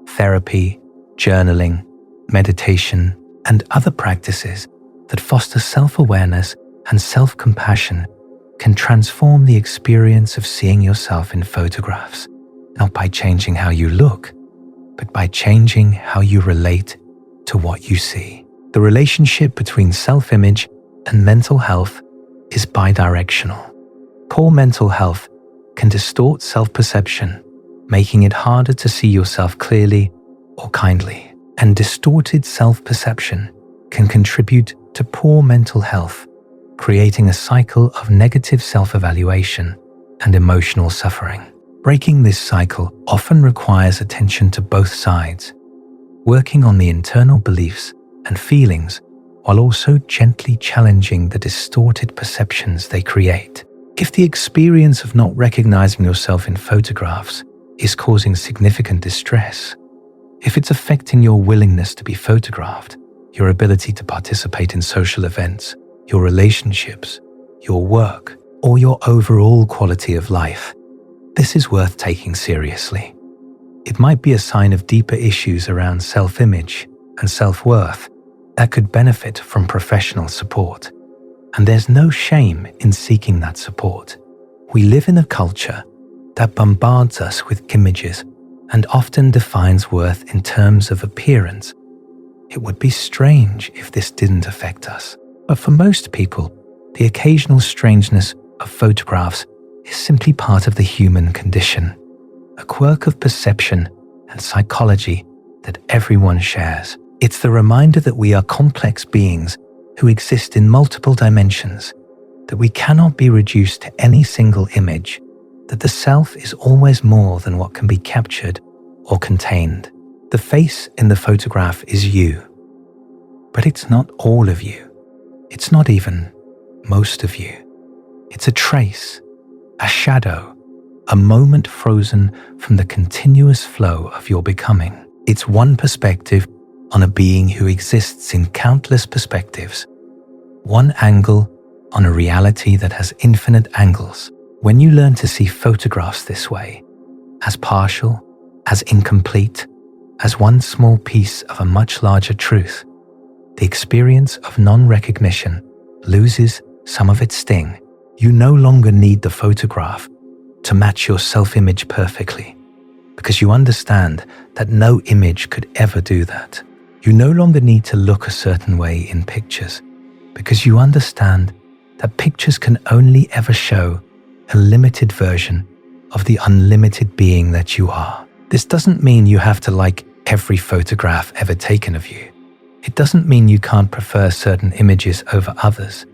Therapy, journaling, meditation, and other practices that foster self-awareness and self-compassion can transform the experience of seeing yourself in photographs, not by changing how you look, but by changing how you relate to what you see. The relationship between self-image and mental health is bidirectional. Poor mental health can distort self-perception, making it harder to see yourself clearly or kindly. And distorted self-perception can contribute to poor mental health, creating a cycle of negative self-evaluation and emotional suffering. Breaking this cycle often requires attention to both sides, working on the internal beliefs and feelings while also gently challenging the distorted perceptions they create. If the experience of not recognizing yourself in photographs is causing significant distress, if it's affecting your willingness to be photographed, your ability to participate in social events, your relationships, your work, or your overall quality of life, this is worth taking seriously. It might be a sign of deeper issues around self-image and self-worth that could benefit from professional support. And there's no shame in seeking that support. We live in a culture that bombards us with images and often defines worth in terms of appearance. It would be strange if this didn't affect us. But for most people, the occasional strangeness of photographs is simply part of the human condition, a quirk of perception and psychology that everyone shares. It's the reminder that we are complex beings who exist in multiple dimensions, that we cannot be reduced to any single image, that the self is always more than what can be captured or contained. The face in the photograph is you, but it's not all of you. It's not even most of you. It's a trace, a shadow, a moment frozen from the continuous flow of your becoming. It's one perspective on a being who exists in countless perspectives, one angle on a reality that has infinite angles. When you learn to see photographs this way, as partial, as incomplete, as one small piece of a much larger truth, the experience of non-recognition loses some of its sting. You no longer need the photograph to match your self-image perfectly, because you understand that no image could ever do that. You no longer need to look a certain way in pictures, because you understand that pictures can only ever show a limited version of the unlimited being that you are. This doesn't mean you have to like every photograph ever taken of you. It doesn't mean you can't prefer certain images over others,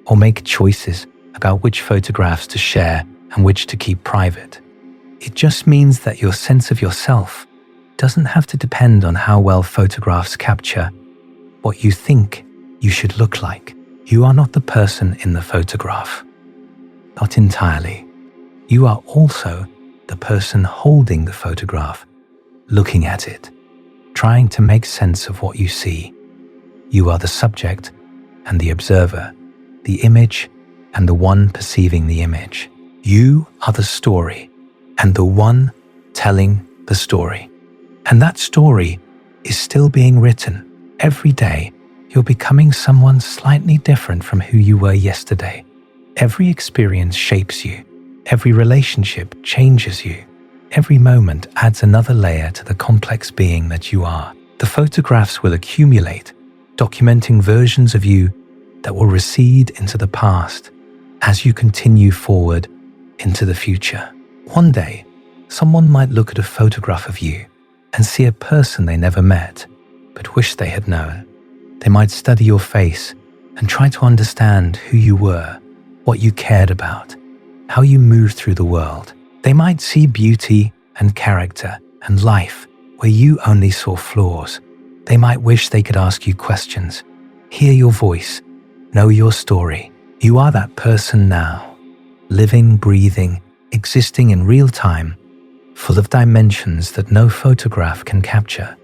or make choices about which photographs to share and which to keep private. It just means that your sense of yourself doesn't have to depend on how well photographs capture what you think you should look like. You are not the person in the photograph. Not entirely. You are also the person holding the photograph, looking at it, trying to make sense of what you see. You are the subject and the observer, the image and the one perceiving the image. You are the story and the one telling the story. And that story is still being written. Every day, you're becoming someone slightly different from who you were yesterday. Every experience shapes you. Every relationship changes you. Every moment adds another layer to the complex being that you are. The photographs will accumulate, documenting versions of you that will recede into the past as you continue forward into the future. One day, someone might look at a photograph of you and see a person they never met, but wish they had known. They might study your face and try to understand who you were, what you cared about, how you moved through the world. They might see beauty and character and life where you only saw flaws. They might wish they could ask you questions, hear your voice, know your story. You are that person now, living, breathing, existing in real time, full of dimensions that no photograph can capture.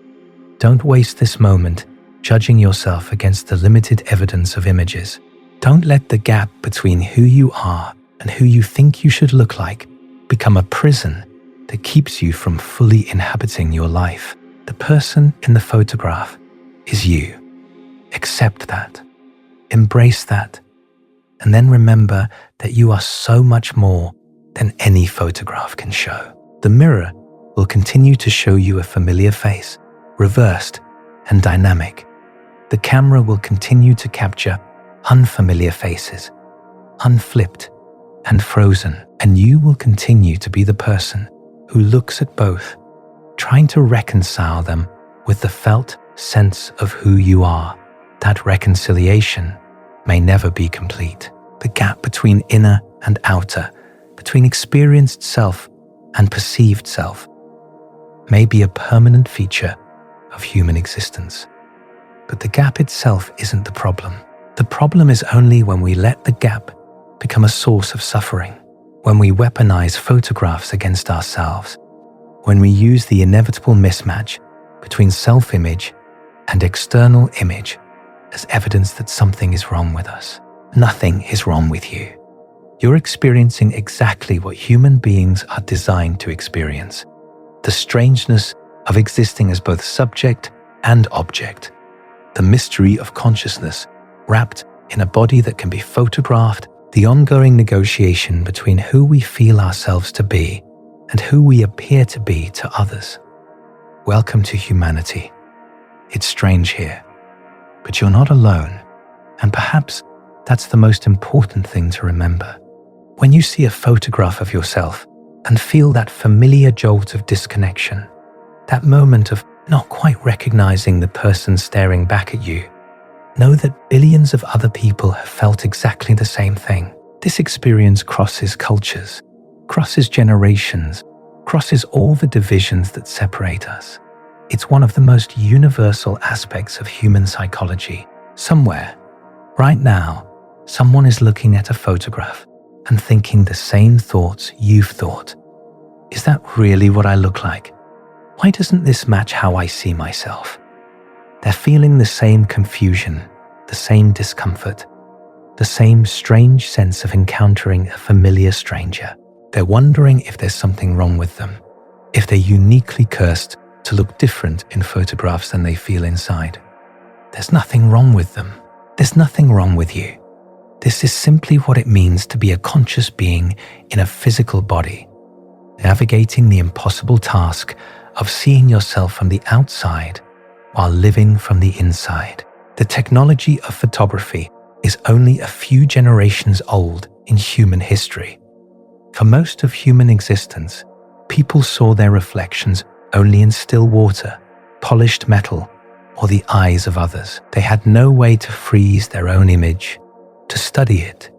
Don't waste this moment judging yourself against the limited evidence of images. Don't let the gap between who you are and who you think you should look like become a prison that keeps you from fully inhabiting your life. The person in the photograph is you. Accept that. Embrace that. And then remember that you are so much more than any photograph can show. The mirror will continue to show you a familiar face, reversed and dynamic. The camera will continue to capture unfamiliar faces, unflipped and frozen, and you will continue to be the person who looks at both, trying to reconcile them with the felt sense of who you are. That reconciliation may never be complete. The gap between inner and outer, between experienced self and perceived self, may be a permanent feature of human existence. But the gap itself isn't the problem. The problem is only when we let the gap become a source of suffering, when we weaponize photographs against ourselves, when we use the inevitable mismatch between self-image and external image as evidence that something is wrong with us. Nothing is wrong with you. You're experiencing exactly what human beings are designed to experience: the strangeness of existing as both subject and object, the mystery of consciousness wrapped in a body that can be photographed, the ongoing negotiation between who we feel ourselves to be and who we appear to be to others. Welcome to humanity. It's strange here, but you're not alone, and perhaps that's the most important thing to remember. When you see a photograph of yourself and feel that familiar jolt of disconnection, that moment of not quite recognizing the person staring back at you, know that billions of other people have felt exactly the same thing. This experience crosses cultures, crosses generations, crosses all the divisions that separate us. It's one of the most universal aspects of human psychology. Somewhere, right now, someone is looking at a photograph and thinking the same thoughts you've thought. Is that really what I look like? Why doesn't this match how I see myself? They're feeling the same confusion, the same discomfort, the same strange sense of encountering a familiar stranger. They're wondering if there's something wrong with them, if they're uniquely cursed to look different in photographs than they feel inside. There's nothing wrong with them. There's nothing wrong with you. This is simply what it means to be a conscious being in a physical body, navigating the impossible task of seeing yourself from the outside while living from the inside. The technology of photography is only a few generations old in human history. For most of human existence, people saw their reflections only in still water, polished metal, or the eyes of others. They had no way to freeze their own image, to study it,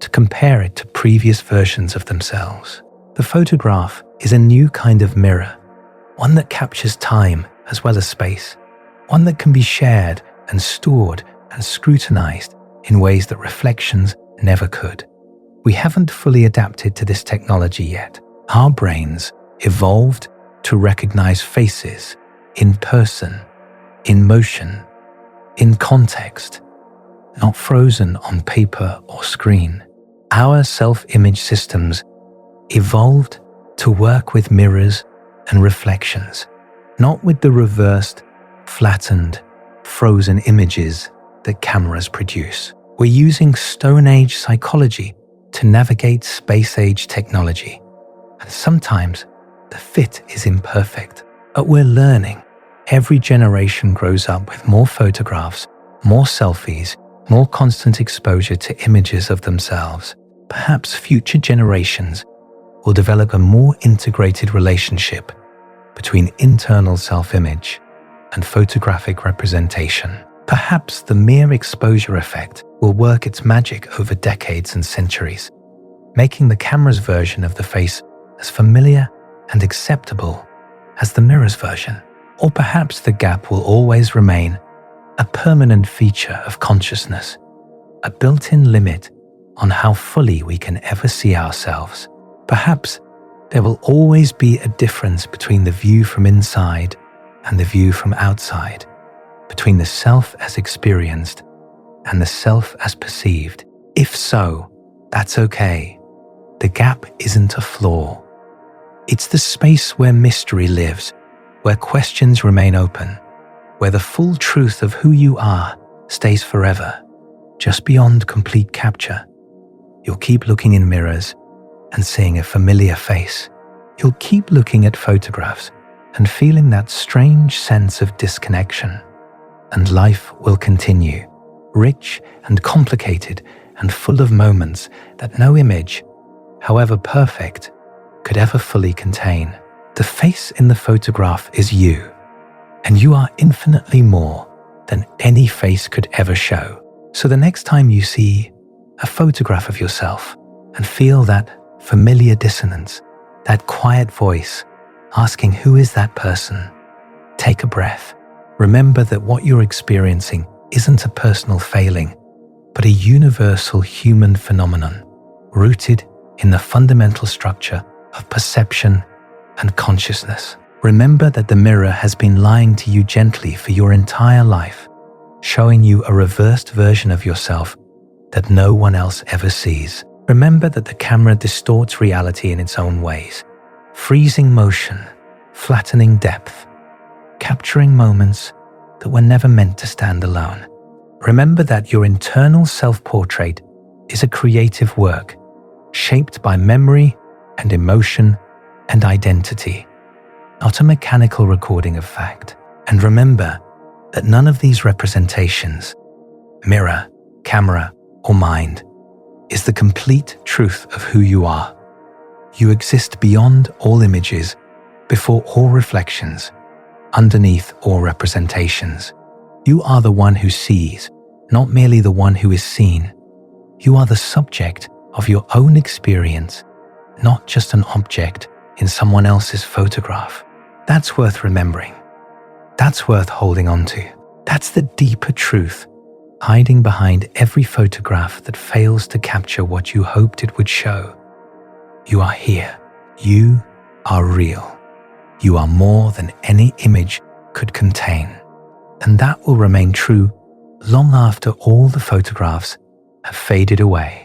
to compare it to previous versions of themselves. The photograph is a new kind of mirror, one that captures time as well as space, one that can be shared and stored and scrutinized in ways that reflections never could. We haven't fully adapted to this technology yet. Our brains evolved to recognize faces in person, in motion, in context, not frozen on paper or screen. Our self-image systems evolved to work with mirrors and reflections, not with the reversed, flattened, frozen images that cameras produce. We're using Stone Age psychology to navigate Space Age technology, and sometimes the fit is imperfect, but we're learning. Every generation grows up with more photographs, more selfies, more constant exposure to images of themselves. Perhaps future generations will develop a more integrated relationship between internal self-image and photographic representation. Perhaps the mere exposure effect will work its magic over decades and centuries, making the camera's version of the face as familiar and acceptable as the mirror's version. Or perhaps the gap will always remain a permanent feature of consciousness, a built-in limit on how fully we can ever see ourselves. Perhaps there will always be a difference between the view from inside and the view from outside, between the self as experienced and the self as perceived. If so, that's okay. The gap isn't a flaw. It's the space where mystery lives, where questions remain open, where the full truth of who you are stays forever, just beyond complete capture. You'll keep looking in mirrors and seeing a familiar face. You'll keep looking at photographs and feeling that strange sense of disconnection. And life will continue, rich and complicated and full of moments that no image, however perfect, could ever fully contain. The face in the photograph is you, and you are infinitely more than any face could ever show. So the next time you see a photograph of yourself and feel that familiar dissonance, that quiet voice asking who is that person, take a breath. Remember that what you're experiencing isn't a personal failing, but a universal human phenomenon rooted in the fundamental structure of perception and consciousness. Remember that the mirror has been lying to you gently for your entire life, showing you a reversed version of yourself that no one else ever sees. Remember that the camera distorts reality in its own ways, freezing motion, flattening depth, capturing moments that were never meant to stand alone. Remember that your internal self-portrait is a creative work, shaped by memory and emotion and identity, not a mechanical recording of fact. And remember that none of these representations, mirror, camera, or mind, is the complete truth of who you are. You exist beyond all images, before all reflections, underneath all representations. You are the one who sees, not merely the one who is seen. You are the subject of your own experience, not just an object in someone else's photograph. That's worth remembering. That's worth holding on to. That's the deeper truth hiding behind every photograph that fails to capture what you hoped it would show. You are here. You are real. You are more than any image could contain. And that will remain true long after all the photographs have faded away.